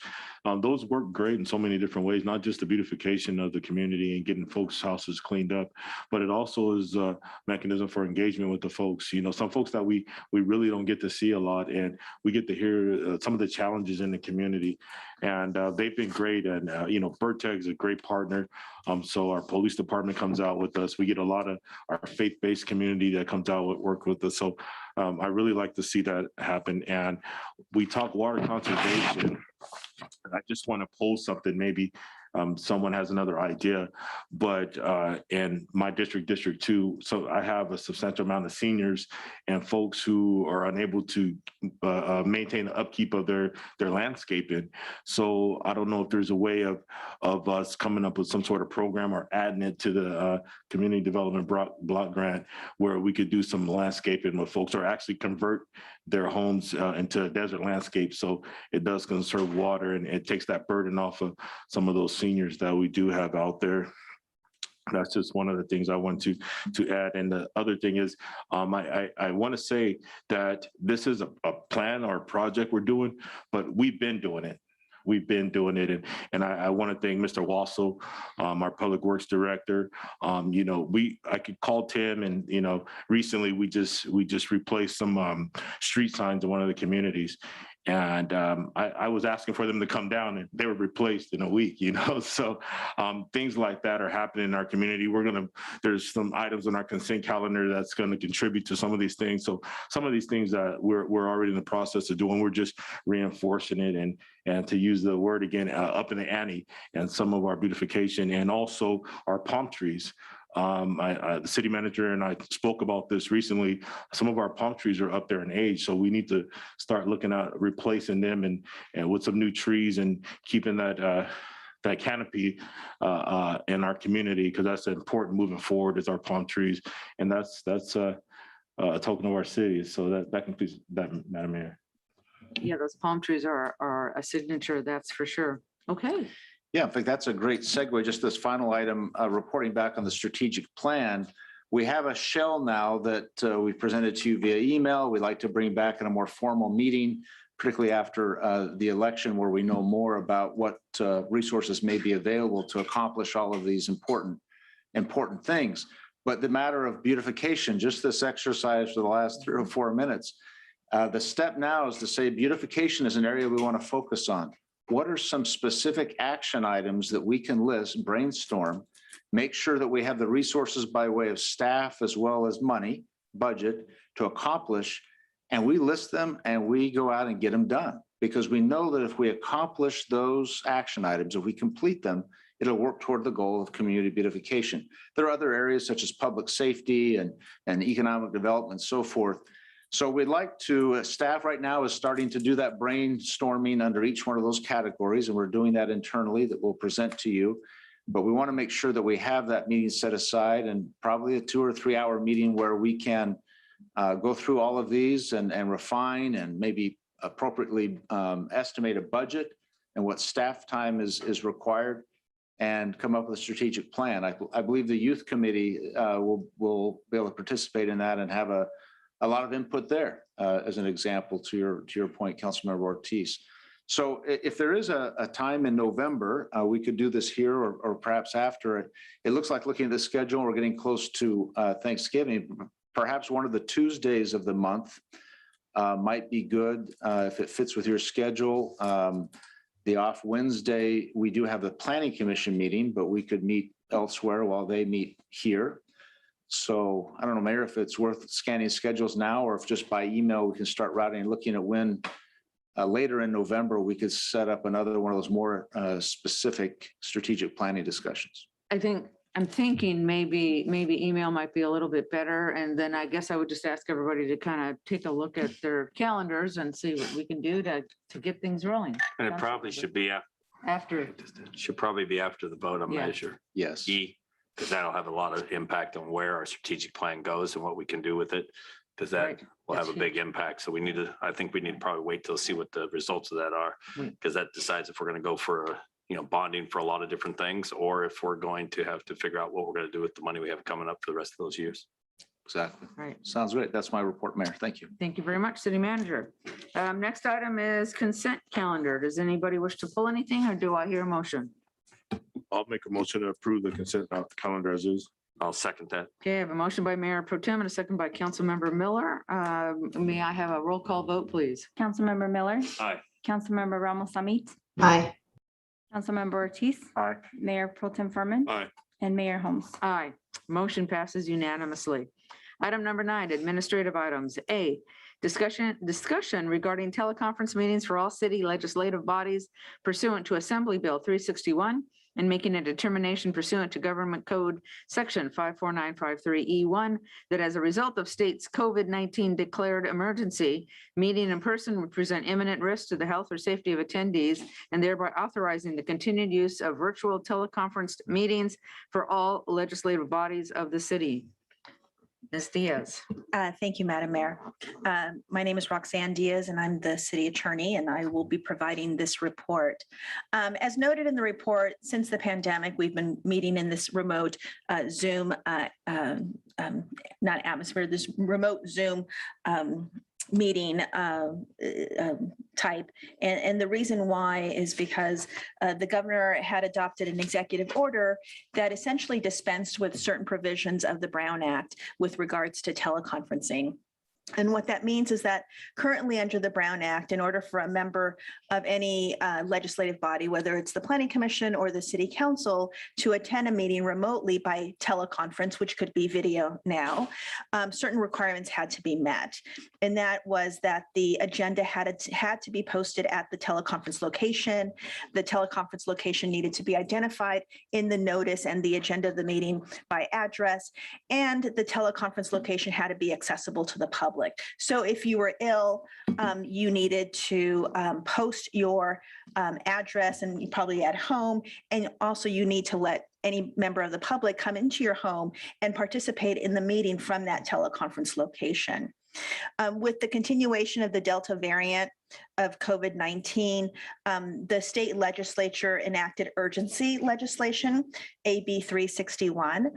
Speaker 12: Those work great in so many different ways, not just the beautification of the community and getting folks' houses cleaned up, but it also is a mechanism for engagement with the folks. Some folks that we really don't get to see a lot, and we get to hear some of the challenges in the community. And they've been great. And, Vertex is a great partner. So our police department comes out with us. We get a lot of our faith-based community that comes out with work with us. So I really like to see that happen. And we talk water conservation. I just want to pose something maybe someone has another idea. But in my District 2, so I have a substantial amount of seniors and folks who are unable to maintain the upkeep of their landscaping. So I don't know if there's a way of us coming up with some sort of program or adding it to the community development block grant where we could do some landscaping with folks or actually convert their homes into a desert landscape. So it does conserve water and it takes that burden off of some of those seniors that we do have out there. That's just one of the things I want to add. And the other thing is, I want to say that this is a plan or a project we're doing, but we've been doing it. We've been doing it. And I want to thank Mr. Wassel, our Public Works Director. I could call Tim and, recently we just replaced some street signs in one of the communities. And I was asking for them to come down and they were replaced in a week, so things like that are happening in our community. There's some items on our consent calendar that's going to contribute to some of these things. So some of these things that we're already in the process of doing, we're just reinforcing it and to use the word again, up in the ante and some of our beautification and also our palm trees. The city manager and I spoke about this recently. Some of our palm trees are up there in age, so we need to start looking at replacing them and with some new trees and keeping that canopy in our community, because that's important moving forward is our palm trees, and that's a token of our city. So that concludes that, Madam Mayor.
Speaker 1: Yeah, those palm trees are a signature, that's for sure. Okay.
Speaker 14: Yeah, in fact, that's a great segue. Just this final item, reporting back on the strategic plan. We have a shell now that we presented to you via email. We'd like to bring back in a more formal meeting, particularly after the election, where we know more about what resources may be available to accomplish all of these important things. But the matter of beautification, just this exercise for the last 3 or 4 minutes, the step now is to say beautification is an area we want to focus on. What are some specific action items that we can list, brainstorm, make sure that we have the resources by way of staff as well as money, budget to accomplish, and we list them and we go out and get them done. Because we know that if we accomplish those action items, if we complete them, it'll work toward the goal of community beautification. There are other areas such as public safety and economic development, so forth. So we'd like to, staff right now is starting to do that brainstorming under each one of those categories, and we're doing that internally that we'll present to you. But we want to make sure that we have that meeting set aside and probably a 2 or 3 hour meeting where we can go through all of these and refine and maybe appropriately estimate a budget and what staff time is required and come up with a strategic plan. I believe the youth committee will be able to participate in that and have a lot of input there, as an example to your point, Councilmember Ortiz. So if there is a time in November, we could do this here or perhaps after it. It looks like looking at the schedule, we're getting close to Thanksgiving. Perhaps one of the Tuesdays of the month might be good if it fits with your schedule. The off Wednesday, we do have the Planning Commission meeting, but we could meet elsewhere while they meet here. So I don't know, Mayor, if it's worth scanning schedules now or if just by email we can start routing and looking at when later in November we could set up another one of those more specific strategic planning discussions.
Speaker 1: I'm thinking maybe email might be a little bit better. And then I guess I would just ask everybody to kind of take a look at their calendars and see what we can do to get things rolling.
Speaker 13: And it probably should be
Speaker 1: After.
Speaker 13: should probably be after the vote on
Speaker 1: Yeah.
Speaker 13: measure
Speaker 14: Yes.
Speaker 13: E, because that'll have a lot of impact on where our strategic plan goes and what we can do with it. Because that
Speaker 1: Right.
Speaker 13: will have a
Speaker 1: That's
Speaker 13: big impact. So I think we need to probably wait till see what the results of that are.
Speaker 1: Right.
Speaker 13: Because that decides if we're going to go for bonding for a lot of different things, or if we're going to have to figure out what we're going to do with the money we have coming up for the rest of those years.
Speaker 14: Exactly.
Speaker 1: Right.
Speaker 14: Sounds great. That's my report, Mayor. Thank you.
Speaker 1: Thank you very much, City Manager. Next item is consent calendar. Does anybody wish to pull anything or do I hear a motion?
Speaker 12: I'll make a motion to approve the consent calendar as is.
Speaker 13: I'll second that.
Speaker 1: Okay, I have a motion by Mayor Pro Tem and a second by Councilmember Miller. May I have a roll call vote, please?
Speaker 2: Councilmember Miller,
Speaker 13: Aye.
Speaker 2: Councilmember Ramos Amit,
Speaker 11: Aye.
Speaker 2: Councilmember Ortiz,
Speaker 12: Aye.
Speaker 2: Mayor Pro Tem Furman,
Speaker 12: Aye.
Speaker 2: and Mayor Holmes.
Speaker 1: Aye. Motion passes unanimously. Item number 9, administrative items. A, discussion regarding teleconference meetings for all city legislative bodies pursuant to Assembly Bill 361 and making a determination pursuant to Government Code Section 54953E1 that as a result of state's COVID-19 declared emergency, meeting in person would present imminent risk to the health or safety of attendees, and thereby authorizing the continued use of virtual teleconference meetings for all legislative bodies of the city. Ms. Diaz.
Speaker 5: Thank you, Madam Mayor. My name is Roxanne Diaz, and I'm the city attorney, and I will be providing this report. As noted in the report, since the pandemic, we've been meeting in this remote Zoom, not atmosphere, this remote Zoom meeting type. And the reason why is because the governor had adopted an executive order that essentially dispensed with certain provisions of the Brown Act with regards to teleconferencing. And what that means is that currently under the Brown Act, in order for a member of any legislative body, whether it's the Planning Commission or the City Council, to attend a meeting remotely by teleconference, which could be video now, certain requirements had to be met. And that was that the agenda had to be posted at the teleconference location. The teleconference location needed to be identified in the notice and the agenda of the meeting by address, and the teleconference location had to be accessible to the public. So if you were ill, you needed to post your address, and you probably at home, and also you need to let any member of the public come into your home and participate in the meeting from that teleconference location. With the continuation of the Delta variant of COVID-19, the state legislature enacted urgency legislation, AB 361,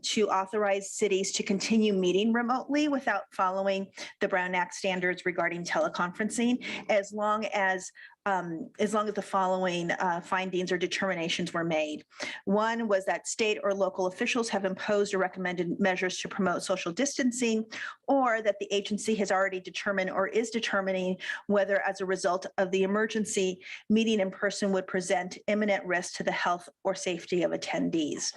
Speaker 5: to authorize cities to continue meeting remotely without following the Brown Act standards regarding teleconferencing, as long as the following findings or determinations were made. One was that state or local officials have imposed or recommended measures to promote social distancing, or that the agency has already determined or is determining whether as a result of the emergency, meeting in person would present imminent risk to the health or safety of attendees.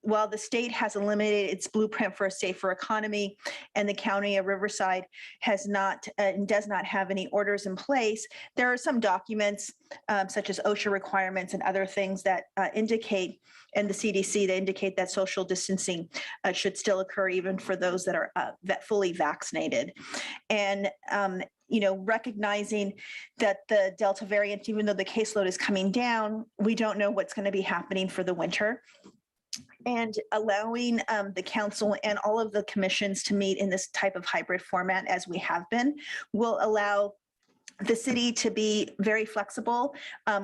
Speaker 5: While the state has eliminated its blueprint for a safer economy, and the county of Riverside has not and does not have any orders in place, there are some documents such as OSHA requirements and other things that indicate, and the CDC, that indicate that social distancing should still occur even for those that are fully vaccinated. And recognizing that the Delta variant, even though the caseload is coming down, we don't know what's going to be happening for the winter. And allowing the council and all of the commissions to meet in this type of hybrid format as we have been will allow the city to be very flexible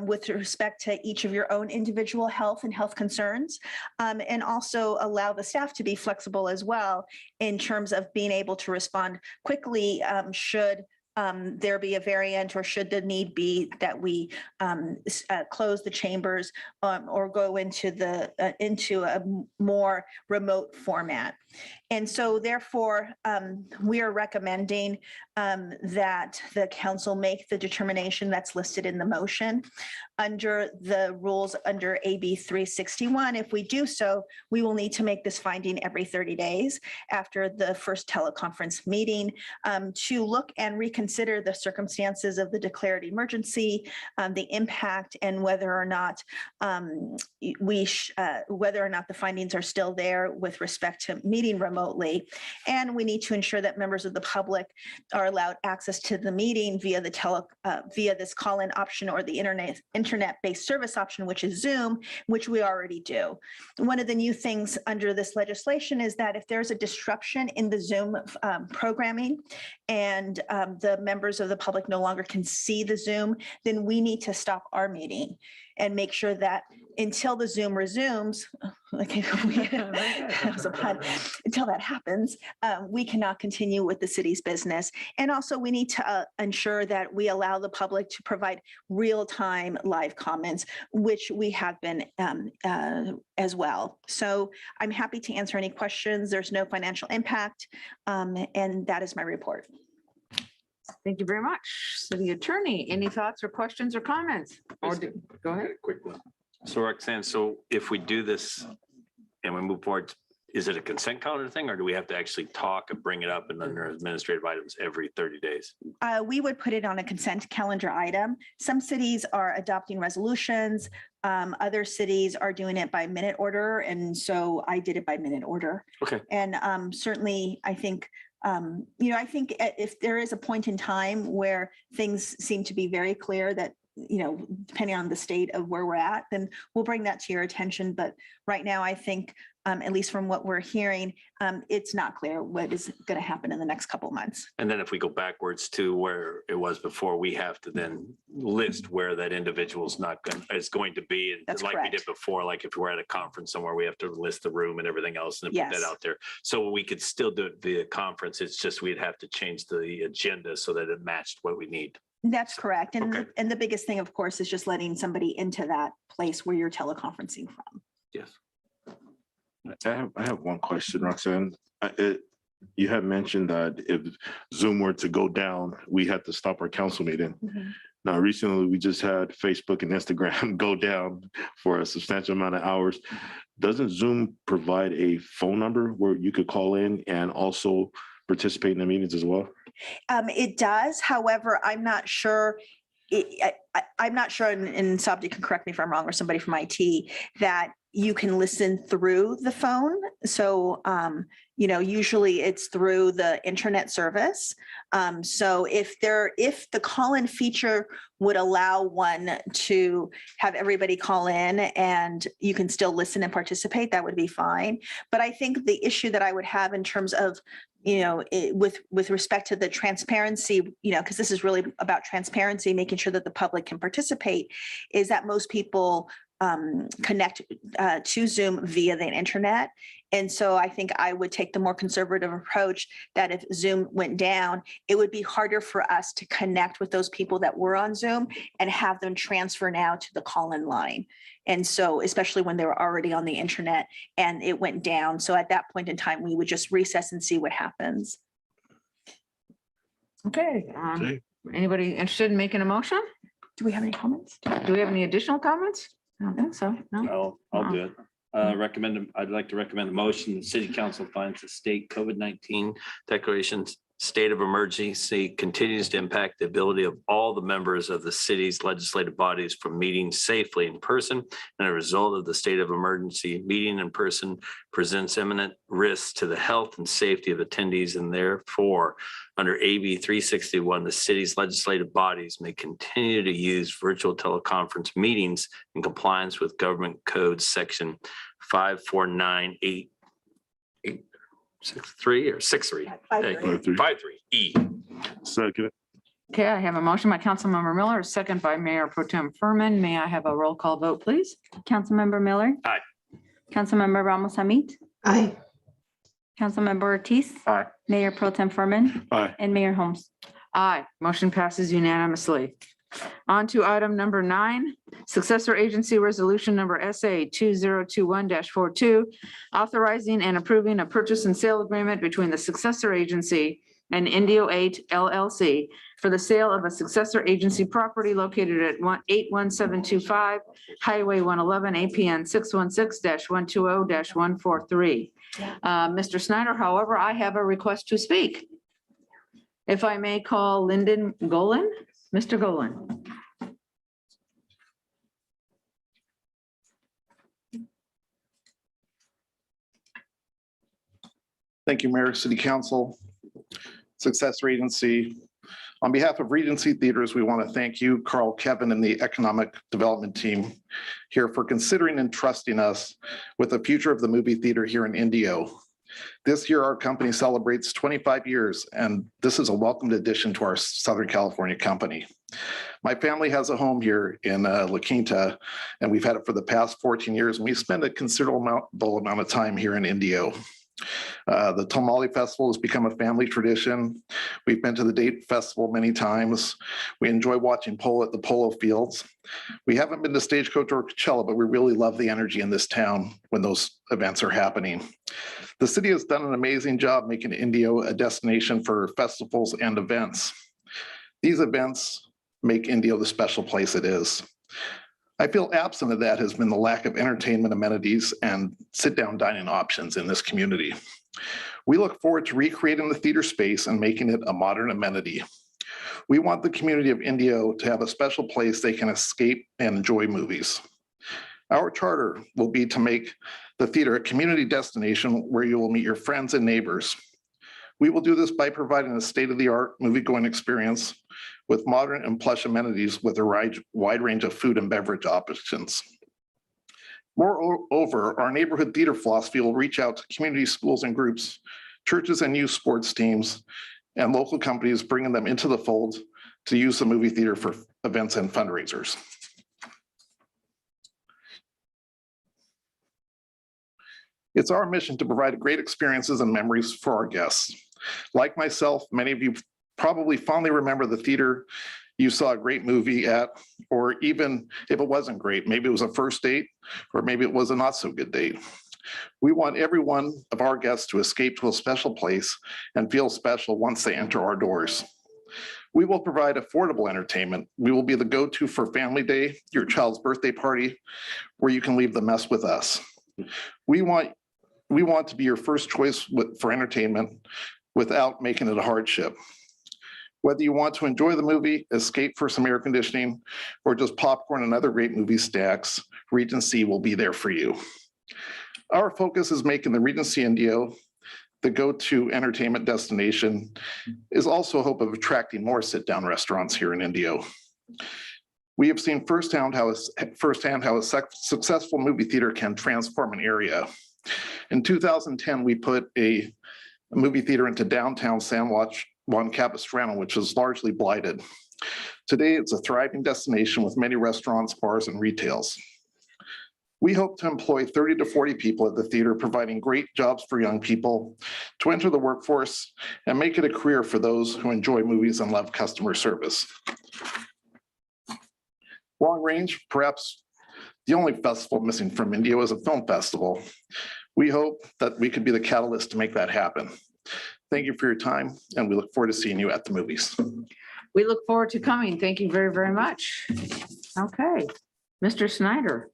Speaker 5: with respect to each of your own individual health and health concerns, and also allow the staff to be flexible as well in terms of being able to respond quickly should there be a variant, or should the need be that we close the chambers or go into a more remote format. And so therefore, we are recommending that the council make the determination that's listed in the motion under the rules under AB 361. If we do so, we will need to make this finding every 30 days after the first teleconference meeting to look and reconsider the circumstances of the declared emergency, the impact, and whether or not whether or not the findings are still there with respect to meeting remotely. And we need to ensure that members of the public are allowed access to the meeting via this call-in option or the internet-based service option, which is Zoom, which we already do. One of the new things under this legislation is that if there's a disruption in the Zoom programming and the members of the public no longer can see the Zoom, then we need to stop our meeting and make sure that until the Zoom resumes, that was a pun, until that happens, we cannot continue with the city's business. And also we need to ensure that we allow the public to provide real-time live comments, which we have been as well. So I'm happy to answer any questions. There's no financial impact, and that is my report.
Speaker 1: Thank you very much. City Attorney, any thoughts or questions or comments? Go ahead.
Speaker 13: Quick one. So Roxanne, so if we do this and we move forward, is it a consent calendar thing, or do we have to actually talk and bring it up and under administrative items every 30 days?
Speaker 5: We would put it on a consent calendar item. Some cities are adopting resolutions. Other cities are doing it by minute order. And so I did it by minute order.
Speaker 13: Okay.
Speaker 5: And certainly, I think, I think if there is a point in time where things seem to be very clear that, depending on the state of where we're at, then we'll bring that to your attention. But right now, I think, at least from what we're hearing, it's not clear what is going to happen in the next couple of months.
Speaker 13: And then if we go backwards to where it was before, we have to then list where that individual's is going to be. And
Speaker 5: That's
Speaker 13: like
Speaker 5: correct.
Speaker 13: we did before, like if we're at a conference somewhere, we have to list the room and everything else and put that
Speaker 5: Yes.
Speaker 13: out there. So we could still do it via conference. It's just we'd have to change the agenda so that it matched what we need.
Speaker 5: That's correct. And,
Speaker 13: Okay.
Speaker 5: and the biggest thing, of course, is just letting somebody into that place where you're teleconferencing from.
Speaker 13: Yes.
Speaker 12: I have one question, Roxanne. You had mentioned that if Zoom were to go down, we had to stop our council meeting. Now, recently, we just had Facebook and Instagram go down for a substantial amount of hours. Doesn't Zoom provide a phone number where you could call in and also participate in the meetings as well?
Speaker 5: It does. However, I'm not sure. I'm not sure, and Sabdi can correct me if I'm wrong, or somebody from IT, that you can listen through the phone. So, usually it's through the internet service. So if the call-in feature would allow one to have everybody call in and you can still listen and participate, that would be fine. But I think the issue that I would have in terms of, with respect to the transparency, because this is really about transparency, making sure that the public can participate, is that most people connect to Zoom via the internet. And so I think I would take the more conservative approach that if Zoom went down, it would be harder for us to connect with those people that were on Zoom and have them transfer now to the call-in line. And so, especially when they were already on the internet and it went down. So at that point in time, we would just recess and see what happens.
Speaker 1: Okay. Anybody interested in making a motion?
Speaker 5: Do we have any comments?
Speaker 1: Do we have any additional comments? I don't think so. No.
Speaker 13: I'll do it. I'd like to recommend a motion. The city council finds the state COVID-19 declarations state of emergency continues to impact the ability of all the members of the city's legislative bodies from meeting safely in person. And a result of the state of emergency, meeting in person presents imminent risks to the health and safety of attendees, and therefore, under AB 361, the city's legislative bodies may continue to use virtual teleconference meetings in compliance with Government Code Section 54983 or 63. 53E.
Speaker 12: Second.
Speaker 1: Okay, I have a motion by Councilmember Miller, a second by Mayor Pro Tem Furman. May I have a roll call vote, please?
Speaker 2: Councilmember Miller.
Speaker 13: Aye.
Speaker 2: Councilmember Ramos Hamid.
Speaker 11: Aye.
Speaker 2: Councilmember Ortiz.
Speaker 13: Aye.
Speaker 2: Mayor Pro Tem Furman.
Speaker 12: Aye.
Speaker 2: And Mayor Holmes.
Speaker 1: Aye, motion passes unanimously. On to item number 9, successor agency resolution number SA 2021-42, authorizing and approving a purchase and sale agreement between the successor agency and Indio 8 LLC for the sale of a successor agency property located at 81725 Highway 111 APN 616-120-143. Mr. Snyder, however, I have a request to speak. If I may call Lyndon Golan. Mr. Golan.
Speaker 16: Thank you, Mayor, City Council, successor agency. On behalf of Regency Theaters, we want to thank you, Carl, Kevin, and the Economic Development Team here for considering and trusting us with the future of the movie theater here in Indio. This year, our company celebrates 25 years, and this is a welcomed addition to our Southern California company. My family has a home here in La Quinta, and we've had it for the past 14 years, and we spend a considerable amount of time here in Indio. The Tamale Festival has become a family tradition. We've been to the Date Festival many times. We enjoy watching polo at the polo fields. We haven't been to Stagecoach or Coachella, but we really love the energy in this town when those events are happening. The city has done an amazing job making Indio a destination for festivals and events. These events make Indio the special place it is. I feel absent of that has been the lack of entertainment amenities and sit-down dining options in this community. We look forward to recreating the theater space and making it a modern amenity. We want the community of Indio to have a special place they can escape and enjoy movies. Our charter will be to make the theater a community destination where you will meet your friends and neighbors. We will do this by providing a state-of-the-art movie-going experience with modern and plush amenities with a wide range of food and beverage options. Moreover, our neighborhood theater philosophy will reach out to community schools and groups, churches and youth sports teams, and local companies, bringing them into the fold to use the movie theater for events and fundraisers. It's our mission to provide great experiences and memories for our guests. Like myself, many of you probably fondly remember the theater you saw a great movie at, or even if it wasn't great, maybe it was a first date, or maybe it was a not so good date. We want every one of our guests to escape to a special place and feel special once they enter our doors. We will provide affordable entertainment. We will be the go-to for family day, your child's birthday party, where you can leave the mess with us. We want to be your first choice for entertainment without making it a hardship. Whether you want to enjoy the movie, escape for some air conditioning, or just popcorn and other great movie snacks, Regency will be there for you. Our focus is making the Regency Indio the go-to entertainment destination, is also a hope of attracting more sit-down restaurants here in Indio. We have seen firsthand how a successful movie theater can transform an area. In 2010, we put a movie theater into downtown San Juan Capistrano, which is largely blighted. Today, it's a thriving destination with many restaurants, bars, and retails. We hope to employ 30 to 40 people at the theater, providing great jobs for young people to enter the workforce and make it a career for those who enjoy movies and love customer service. Long range, perhaps the only festival missing from Indio is a film festival. We hope that we could be the catalyst to make that happen. Thank you for your time, and we look forward to seeing you at the movies.
Speaker 1: We look forward to coming. Thank you very, very much. Okay, Mr. Snyder.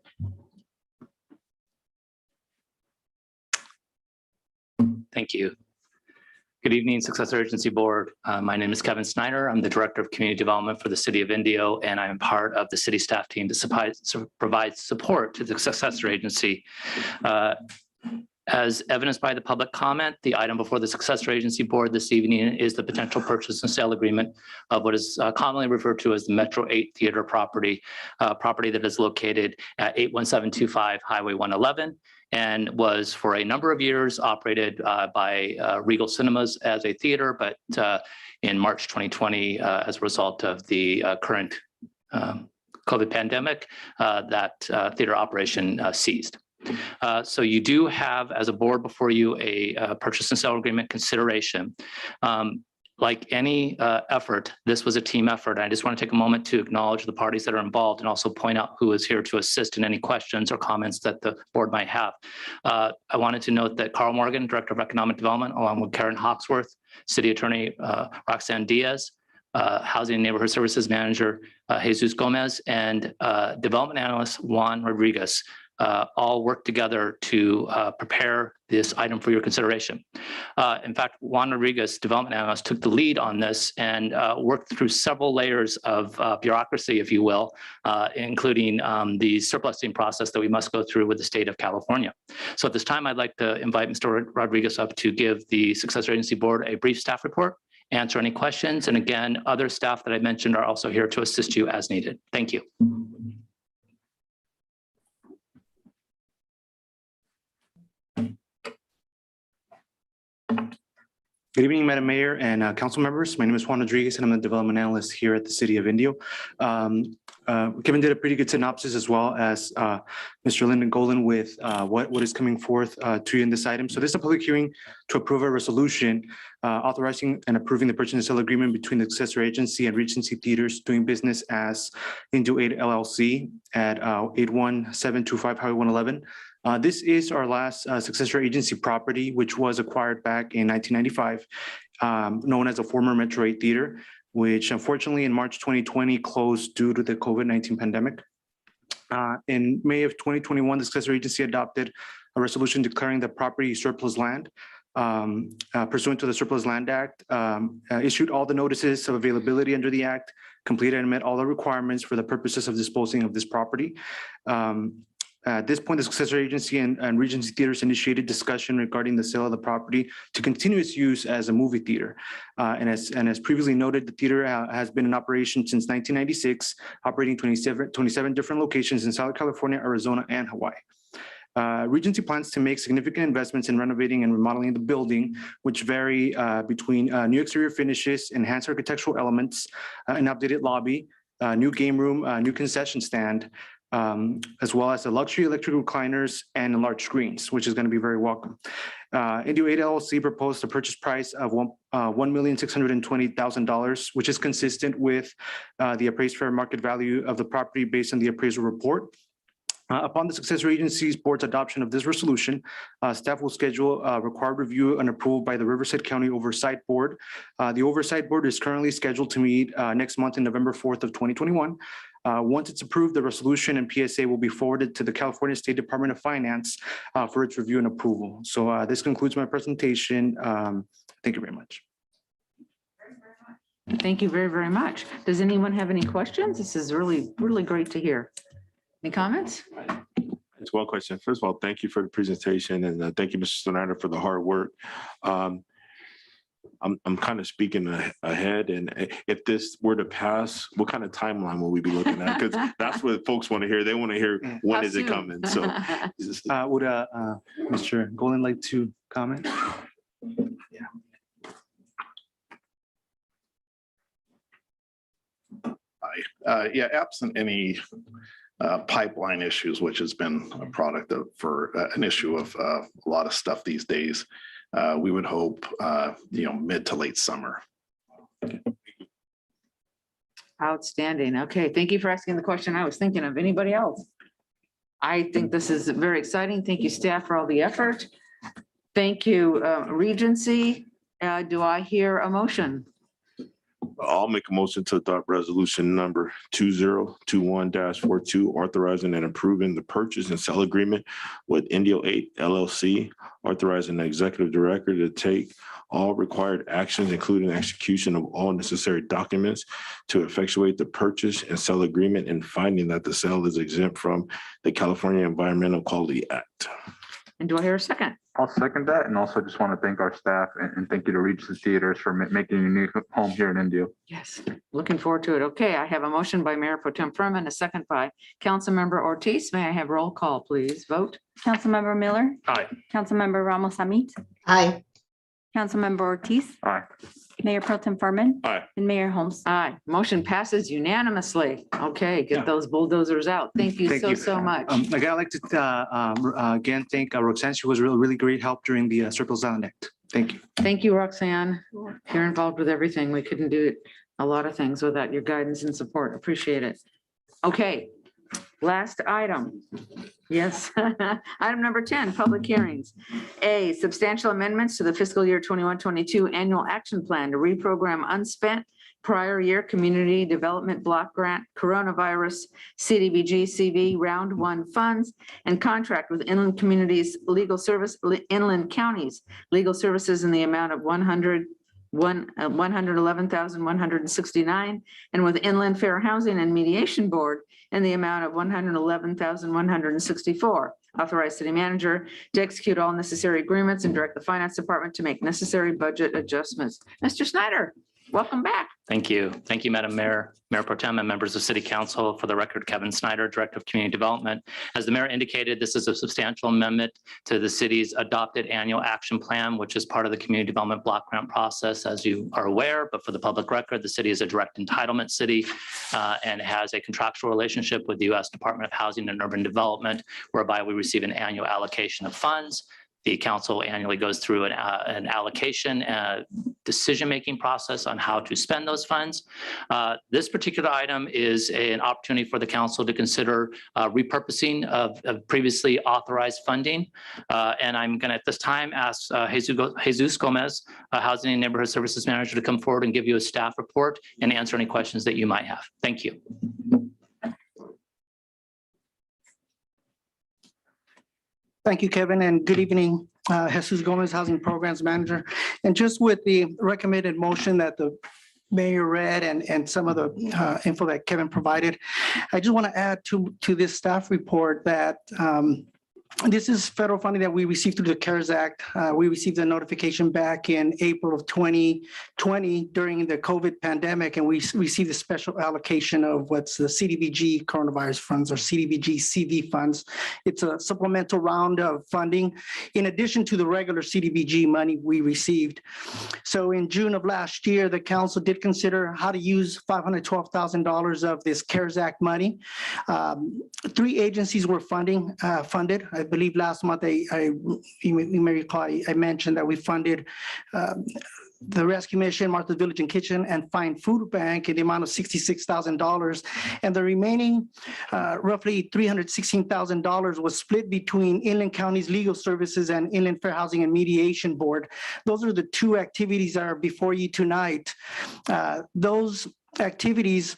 Speaker 17: Thank you. Good evening, Successor Agency Board. My name is Kevin Snyder. I'm the Director of Community Development for the City of Indio, and I am part of the city staff team that provides support to the Successor Agency. As evidenced by the public comment, the item before the Successor Agency Board this evening is the potential purchase and sale agreement of what is commonly referred to as the Metro 8 Theater property, property that is located at 81725 Highway 111 and was for a number of years operated by Regal Cinemas as a theater, but in March 2020, as a result of the current COVID pandemic, that theater operation ceased. So you do have, as a board before you, a purchase and sale agreement consideration. Like any effort, this was a team effort. I just want to take a moment to acknowledge the parties that are involved and also point out who is here to assist in any questions or comments that the board might have. I wanted to note that Carl Morgan, Director of Economic Development, along with Karen Hawksworth, City Attorney Roxanne Diaz, Housing and Neighborhood Services Manager Jesus Gomez, and Development Analyst Juan Rodriguez, all work together to prepare this item for your consideration. In fact, Juan Rodriguez, development analyst, took the lead on this and worked through several layers of bureaucracy, if you will, including the surplusing process that we must go through with the state of California. So at this time, I'd like to invite Mr. Rodriguez up to give the Successor Agency Board a brief staff report, answer any questions, and again, other staff that I mentioned are also here to assist you as needed. Thank you.
Speaker 18: Good evening, Madam Mayor and council members. My name is Juan Rodriguez, and I'm the development analyst here at the City of Indio. Kevin did a pretty good synopsis, as well as Mr. Lyndon Golan, with what is coming forth to you in this item. So this is a public hearing to approve a resolution authorizing and approving the purchase and sale agreement between the Successor Agency and Regency Theaters doing business as Indio 8 LLC at 81725 Highway 111. This is our last Successor Agency property, which was acquired back in 1995, known as the former Metro 8 Theater, which unfortunately in March 2020 closed due to the COVID-19 pandemic. In May of 2021, the successor agency adopted a resolution declaring the property surplus land pursuant to the Surplus Land Act, issued all the notices of availability under the act, completed and met all the requirements for the purposes of disposing of this property. At this point, the successor agency and Regency Theaters initiated discussion regarding the sale of the property to continue its use as a movie theater. And as previously noted, the theater has been in operation since 1996, operating 27 different locations in Southern California, Arizona, and Hawaii. Regency plans to make significant investments in renovating and remodeling the building, which vary between new exterior finishes, enhanced architectural elements, an updated lobby, new game room, new concession stand, as well as the luxury electric recliners and large screens, which is going to be very welcome. Indio 8 LLC proposed a purchase price of $1,620,000, which is consistent with the appraised fair market value of the property based on the appraisal report. Upon the successor agency's board's adoption of this resolution, staff will schedule a required review and approval by the Riverside County Oversight Board. The Oversight Board is currently scheduled to meet next month in November 4th of 2021. Once it's approved, the resolution and PSA will be forwarded to the California State Department of Finance for its review and approval. So this concludes my presentation. Thank you very much.
Speaker 1: Thank you very, very much. Does anyone have any questions? This is really, really great to hear. Any comments?
Speaker 12: It's one question. First of all, thank you for the presentation, and thank you, Mr. Snyder, for the hard work. I'm kind of speaking ahead, and if this were to pass, what kind of timeline will we be looking at? Because that's what folks want to hear. They want to hear when is it coming. So,
Speaker 18: would Mr. Golden like to comment? Yeah.
Speaker 16: Yeah, absent any pipeline issues, which has been a product of an issue of a lot of stuff these days. We would hope, mid to late summer.
Speaker 1: Outstanding. Okay, thank you for asking the question. I was thinking of anybody else. I think this is very exciting. Thank you, staff, for all the effort. Thank you, Regency. Do I hear a motion?
Speaker 12: I'll make a motion to adopt resolution number 2021-42, authorizing and approving the purchase and sale agreement with Indio 8 LLC, authorizing the executive director to take all required actions, including execution of all necessary documents to effectuate the purchase and sale agreement, and finding that the sale is exempt from the California Environmental Quality Act.
Speaker 1: And do I hear a second?
Speaker 4: I'll second that, and also just want to thank our staff and thank you to Regency Theaters for making a new home here in Indio.
Speaker 1: Yes, looking forward to it. Okay, I have a motion by Mayor Pro Tem Furman, a second by Councilmember Ortiz. May I have roll call, please? Vote.
Speaker 2: Councilmember Miller.
Speaker 13: Aye.
Speaker 2: Councilmember Ramos Hamid.
Speaker 11: Aye.
Speaker 2: Councilmember Ortiz.
Speaker 4: Aye.
Speaker 2: Mayor Pro Tem Furman.
Speaker 12: Aye.
Speaker 2: And Mayor Holmes.
Speaker 1: Aye, motion passes unanimously. Okay, get those bulldozers out. Thank you so much.
Speaker 18: I'd like to again thank Roxanne. She was really great help during the Surplus Land Act. Thank you.
Speaker 1: Thank you, Roxanne. You're involved with everything. We couldn't do a lot of things without your guidance and support. Appreciate it. Okay, last item. Yes, item number 10, public hearings. A, substantial amendments to the fiscal year 21-22 annual action plan to reprogram unspent prior year community development block grant, coronavirus, CDBG, CV round 1 funds, and contract with inland counties legal services in the amount of $111,169, and with Inland Fair Housing and Mediation Board in the amount of $111,164. Authorize city manager to execute all necessary agreements and direct the finance department to make necessary budget adjustments. Mr. Snyder, welcome back.
Speaker 17: Thank you. Thank you, Madam Mayor, Mayor Pro Tem, and members of City Council. For the record, Kevin Snyder, Director of Community Development. As the mayor indicated, this is a substantial amendment to the city's adopted annual action plan, which is part of the community development block grant process, as you are aware. But for the public record, the city is a direct entitlement city and has a contractual relationship with the U.S. Department of Housing and Urban Development, whereby we receive an annual allocation of funds. The council annually goes through an allocation decision-making process on how to spend those funds. This particular item is an opportunity for the council to consider repurposing of previously authorized funding. And I'm going to at this time ask Jesus Gomez, Housing and Neighborhood Services Manager, to come forward and give you a staff report and answer any questions that you might have. Thank you.
Speaker 19: Thank you, Kevin, and good evening, Jesus Gomez, Housing Programs Manager. And just with the recommended motion that the mayor read and some of the info that Kevin provided, I just want to add to this staff report that this is federal funding that we received through the CARES Act. We received a notification back in April of 2020 during the COVID pandemic, and we received a special allocation of what's the CDBG coronavirus funds or CDBG CV funds. It's a supplemental round of funding in addition to the regular CDBG money we received. So in June of last year, the council did consider how to use $512,000 of this CARES Act money. 3 agencies were funded. I believe last month, you may recall, I mentioned that we funded the Rescue Mission, Martha's Village and Kitchen, and Fine Food Bank in the amount of $66,000. And the remaining roughly $316,000 was split between Inland County's Legal Services and Inland Fair Housing and Mediation Board. Those are the 2 activities that are before you tonight. Those activities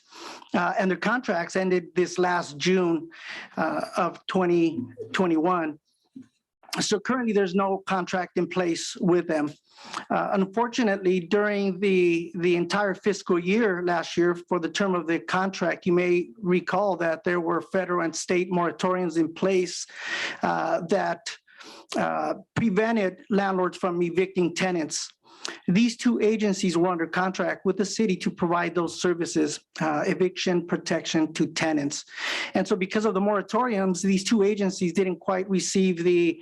Speaker 19: and their contracts ended this last June of 2021. So currently there's no contract in place with them. Unfortunately, during the entire fiscal year last year for the term of the contract, you may recall that there were federal and state moratoriums in place that prevented landlords from evicting tenants. These 2 agencies were under contract with the city to provide those services, eviction protection to tenants. And so because of the moratoriums, these 2 agencies didn't quite receive the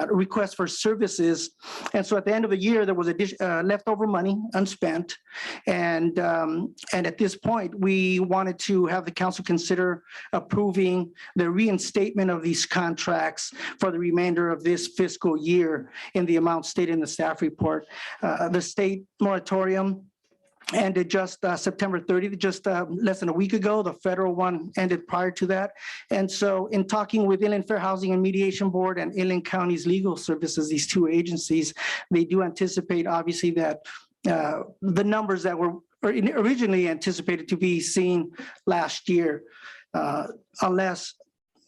Speaker 19: request for services. And so at the end of the year, there was leftover money unspent. And at this point, we wanted to have the council consider approving the reinstatement of these contracts for the remainder of this fiscal year in the amount stated in the staff report. The state moratorium ended just September 30th, just less than a week ago. The federal one ended prior to that. And so in talking with Inland Fair Housing and Mediation Board and Inland County's Legal Services, these 2 agencies, they do anticipate obviously that the numbers that were originally anticipated to be seen last year, unless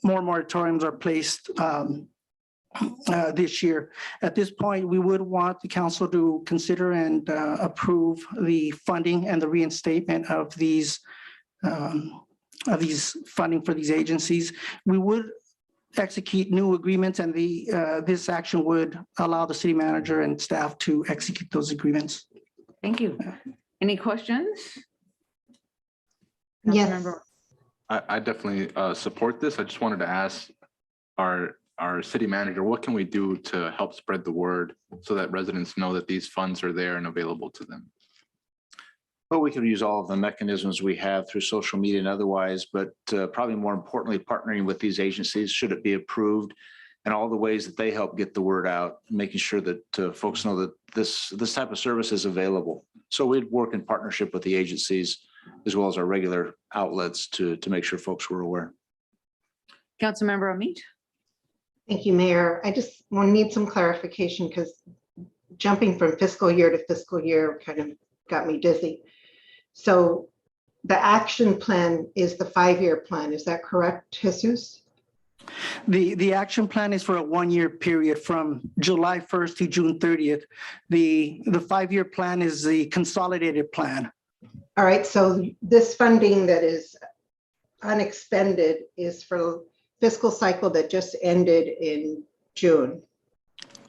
Speaker 19: more moratoriums are placed this year. At this point, we would want the council to consider and approve the funding and the reinstatement of these funding for these agencies. We would execute new agreements, and this action would allow the city manager and staff to execute those agreements.
Speaker 1: Thank you. Any questions?
Speaker 11: Yes.
Speaker 1: Councilmember-
Speaker 4: I definitely support this. I just wanted to ask our city manager, what can we do to help spread the word so that residents know that these funds are there and available to them?
Speaker 14: Well, we can use all of the mechanisms we have through social media and otherwise, but probably more importantly, partnering with these agencies, should it be approved, and all the ways that they help get the word out, making sure that folks know that this type of service is available. So we'd work in partnership with the agencies as well as our regular outlets to make sure folks were aware.
Speaker 1: Councilmember Amit?
Speaker 11: Thank you, Mayor. I just need some clarification because jumping from fiscal year to fiscal year kind of got me dizzy. So the action plan is the 5-year plan. Is that correct, Jesus?
Speaker 19: The action plan is for a 1-year period from July 1st to June 30th. The 5-year plan is the consolidated plan.
Speaker 11: All right. So this funding that is unexpended is for fiscal cycle that just ended in June.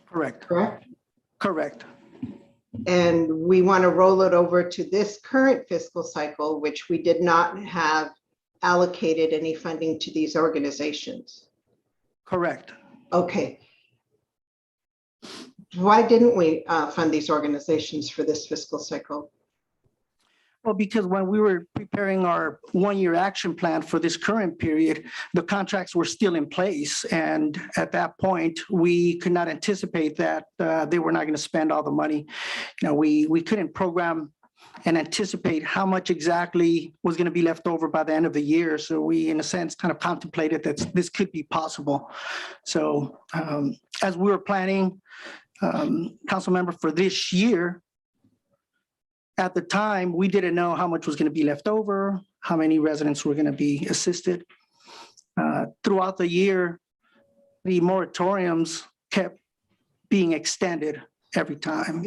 Speaker 19: Correct.
Speaker 11: Correct?
Speaker 19: Correct.
Speaker 11: And we want to roll it over to this current fiscal cycle, which we did not have allocated any funding to these organizations.
Speaker 19: Correct.
Speaker 11: Okay. Why didn't we fund these organizations for this fiscal cycle?
Speaker 19: Well, because when we were preparing our 1-year action plan for this current period, the contracts were still in place. And at that point, we could not anticipate that they were not going to spend all the money. You know, we couldn't program and anticipate how much exactly was going to be left over by the end of the year. So we, in a sense, kind of contemplated that this could be possible. So as we were planning, council member, for this year, at the time, we didn't know how much was going to be left over, how many residents were going to be assisted. Throughout the year, the moratoriums kept being extended every time,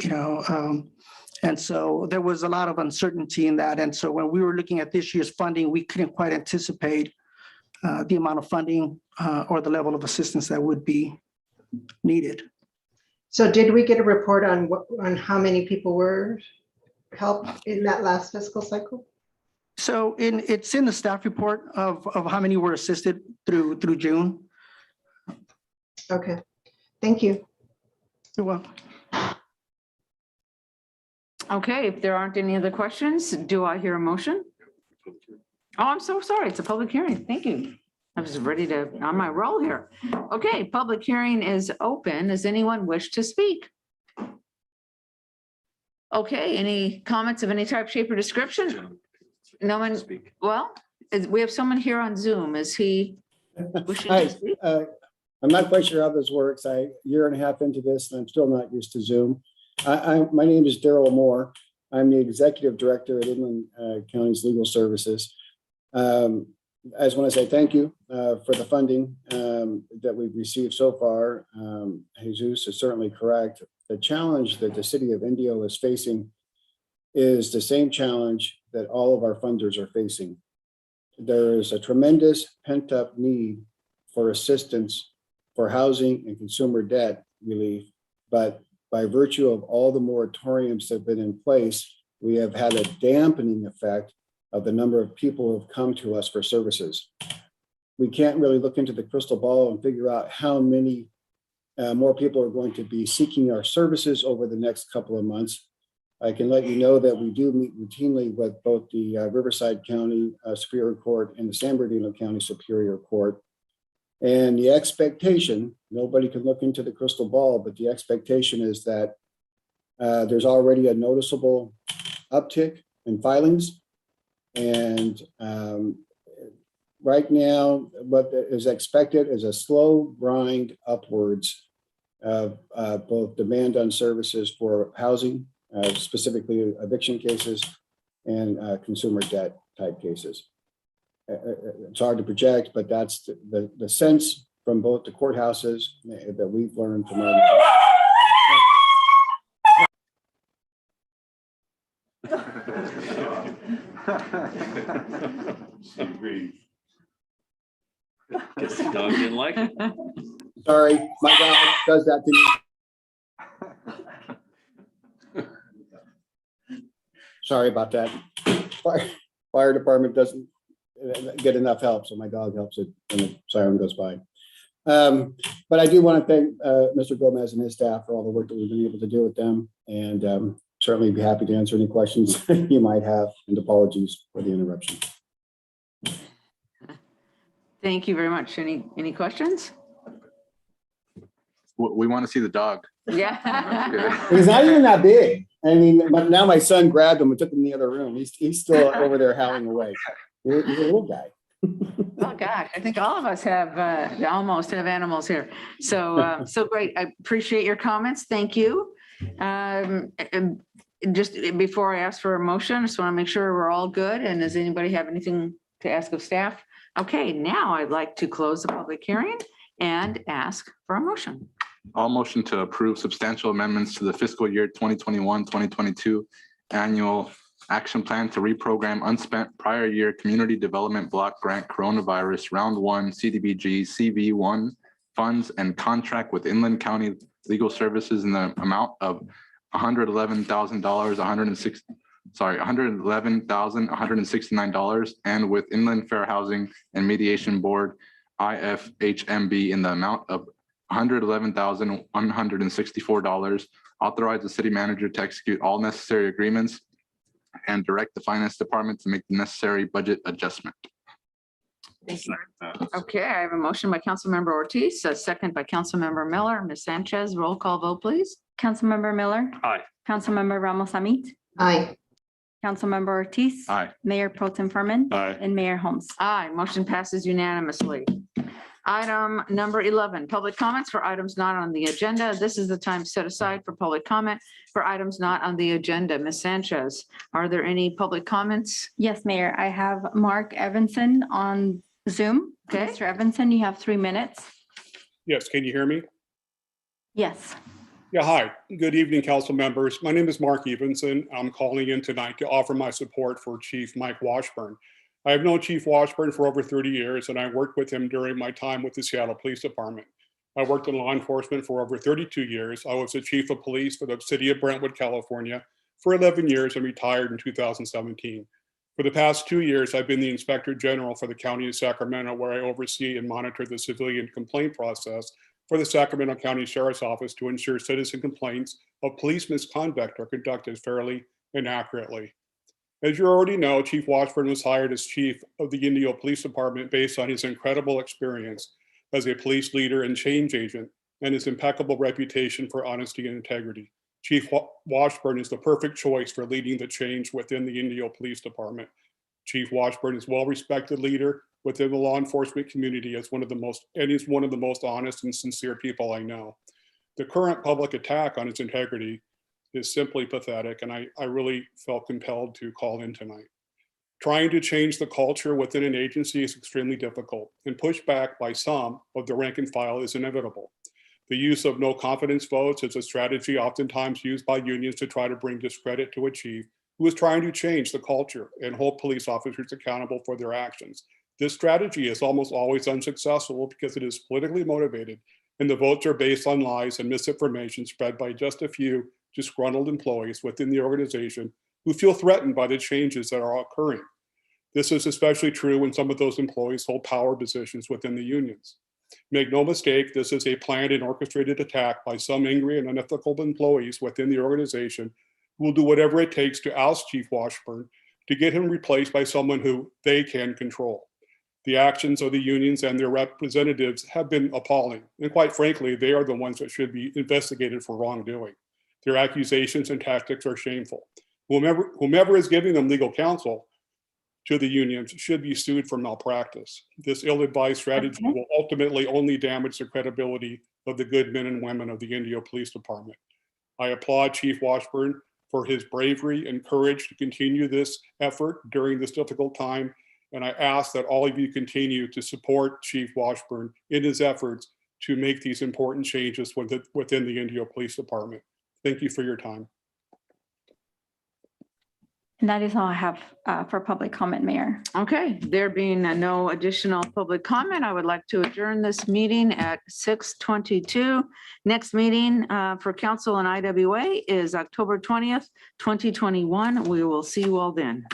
Speaker 19: and so there was a lot of uncertainty in that. And so when we were looking at this year's funding, we couldn't quite anticipate the amount of funding or the level of assistance that would be needed.
Speaker 11: So did we get a report on how many people were helped in that last fiscal cycle?
Speaker 19: So it's in the staff report of how many were assisted through June.
Speaker 11: Okay, thank you.
Speaker 19: You're welcome.
Speaker 1: Okay, if there aren't any other questions, do I hear a motion? Oh, I'm so sorry. It's a public hearing. Thank you. I was ready to, on my roll here. Okay, public hearing is open. Does anyone wish to speak? Okay, any comments of any type, shape, or description? No one, well, we have someone here on Zoom. Is he wishing
Speaker 20: Hi,
Speaker 1: to speak?
Speaker 20: I'm not quite sure how this works. A year and a half into this, and I'm still not used to Zoom. My name is Daryl Moore. I'm the Executive Director at Inland County's Legal Services. I just want to say thank you for the funding that we've received so far. Jesus is certainly correct. The challenge that the city of Indio is facing is the same challenge that all of our funders are facing. There is a tremendous pent-up need for assistance for housing and consumer debt relief, but by virtue of all the moratoriums that have been in place, we have had a dampening effect of the number of people who have come to us for services. We can't really look into the crystal ball and figure out how many more people are going to be seeking our services over the next couple of months. I can let you know that we do meet routinely with both the Riverside County Superior Court and the San Bernardino County Superior Court. And the expectation, nobody can look into the crystal ball, but the expectation is that there's already a noticeable uptick in filings. And right now, what is expected is a slow grind upwards of both demand on services for housing, specifically eviction cases, and consumer debt type cases. It's hard to project, but that's the sense from both the courthouses that we've learned from our
Speaker 13: Guess the dog didn't like it.
Speaker 20: Sorry, my dog does that to me. Sorry about that. Fire department doesn't get enough help, so my dog helps it when the siren goes by. But I do want to thank Mr. Gomez and his staff for all the work that we've been able to do with them, and certainly be happy to answer any questions you might have, and apologies for the interruption.
Speaker 1: Thank you very much. Any questions?
Speaker 4: We want to see the dog.
Speaker 1: Yeah.
Speaker 20: He's not even that big. I mean, but now my son grabbed him and took him in the other room. He's still over there howling away. He's a little guy.
Speaker 1: Oh, gosh, I think all of us have almost have animals here. So, so great. I appreciate your comments. Thank you. And just before I ask for a motion, I just want to make sure we're all good. And does anybody have anything to ask of staff? Okay, now I'd like to close the public hearing and ask for a motion.
Speaker 4: All motion to approve substantial amendments to the fiscal year 2021-2022 annual action plan to reprogram unspent prior year community development block grant coronavirus round 1 CDBG CV1 funds and contract with Inland County Legal Services in the amount of $111,169 and with Inland Fair Housing and Mediation Board IFHMB in the amount of $111,164. Authorize the city manager to execute all necessary agreements and direct the finance department to make the necessary budget adjustment.
Speaker 1: Thank you. Okay, I have a motion by Councilmember Ortiz, a second by Councilmember Miller. Ms. Sanchez, roll call vote, please.
Speaker 2: Councilmember Miller.
Speaker 13: Aye.
Speaker 2: Councilmember Ramos Amit.
Speaker 11: Aye.
Speaker 2: Councilmember Ortiz.
Speaker 4: Aye.
Speaker 2: Mayor Pro Tem Furman.
Speaker 12: Aye.
Speaker 2: And Mayor Holmes.
Speaker 1: Aye, motion passes unanimously. Item number 11, public comments for items not on the agenda. This is the time set aside for public comment for items not on the agenda. Ms. Sanchez, are there any public comments?
Speaker 2: Yes, Mayor. I have Mark Evanson on Zoom.
Speaker 1: Okay.
Speaker 2: Mr. Evanson, you have 3 minutes.
Speaker 21: Yes, can you hear me?
Speaker 2: Yes.
Speaker 21: Yeah, hi. Good evening, council members. My name is Mark Evenson. I'm calling in tonight to offer my support for Chief Mike Washburn. I have known Chief Washburn for over 30 years, and I worked with him during my time with the Seattle Police Department. I worked in law enforcement for over 32 years. I was the chief of police for the city of Brentwood, California for 11 years and retired in 2017. For the past 2 years, I've been the Inspector General for the County of Sacramento, where I oversee and monitor the civilian complaint process for the Sacramento County Sheriff's Office to ensure citizen complaints of police misconduct are conducted fairly and accurately. As you already know, Chief Washburn was hired as chief of the Indio Police Department based on his incredible experience as a police leader and change agent and his impeccable reputation for honesty and integrity. Chief Washburn is the perfect choice for leading the change within the Indio Police Department. Chief Washburn is a well-respected leader within the law enforcement community as he's one of the most honest and sincere people I know. The current public attack on his integrity is simply pathetic, and I really felt compelled to call in tonight. Trying to change the culture within an agency is extremely difficult, and pushback by some of the rank and file is inevitable. The use of no confidence votes is a strategy oftentimes used by unions to try to bring discredit to a chief who is trying to change the culture and hold police officers accountable for their actions. This strategy is almost always unsuccessful because it is politically motivated and the votes are based on lies and misinformation spread by just a few disgruntled employees within the organization who feel threatened by the changes that are occurring. This is especially true when some of those employees hold power positions within the unions. Make no mistake, this is a planned and orchestrated attack by some angry and unethical employees within the organization who will do whatever it takes to oust Chief Washburn to get him replaced by someone who they can control. The actions of the unions and their representatives have been appalling, and quite frankly, they are the ones that should be investigated for wrongdoing. Their accusations and tactics are shameful. Whomever is giving them legal counsel to the unions should be sued for malpractice. This ill-advised strategy will ultimately only damage the credibility of the good men and women of the Indio Police Department. I applaud Chief Washburn for his bravery and courage to continue this effort during this difficult time, and I ask that all of you continue to support Chief Washburn in his efforts to make these important changes within the Indio Police Department. Thank you for your time.
Speaker 2: And that is all I have for public comment, Mayor.
Speaker 1: Okay, there being no additional public comment, I would like to adjourn this meeting at 6:22. Next meeting for council and IWA is October 20th, 2021. We will see you all then.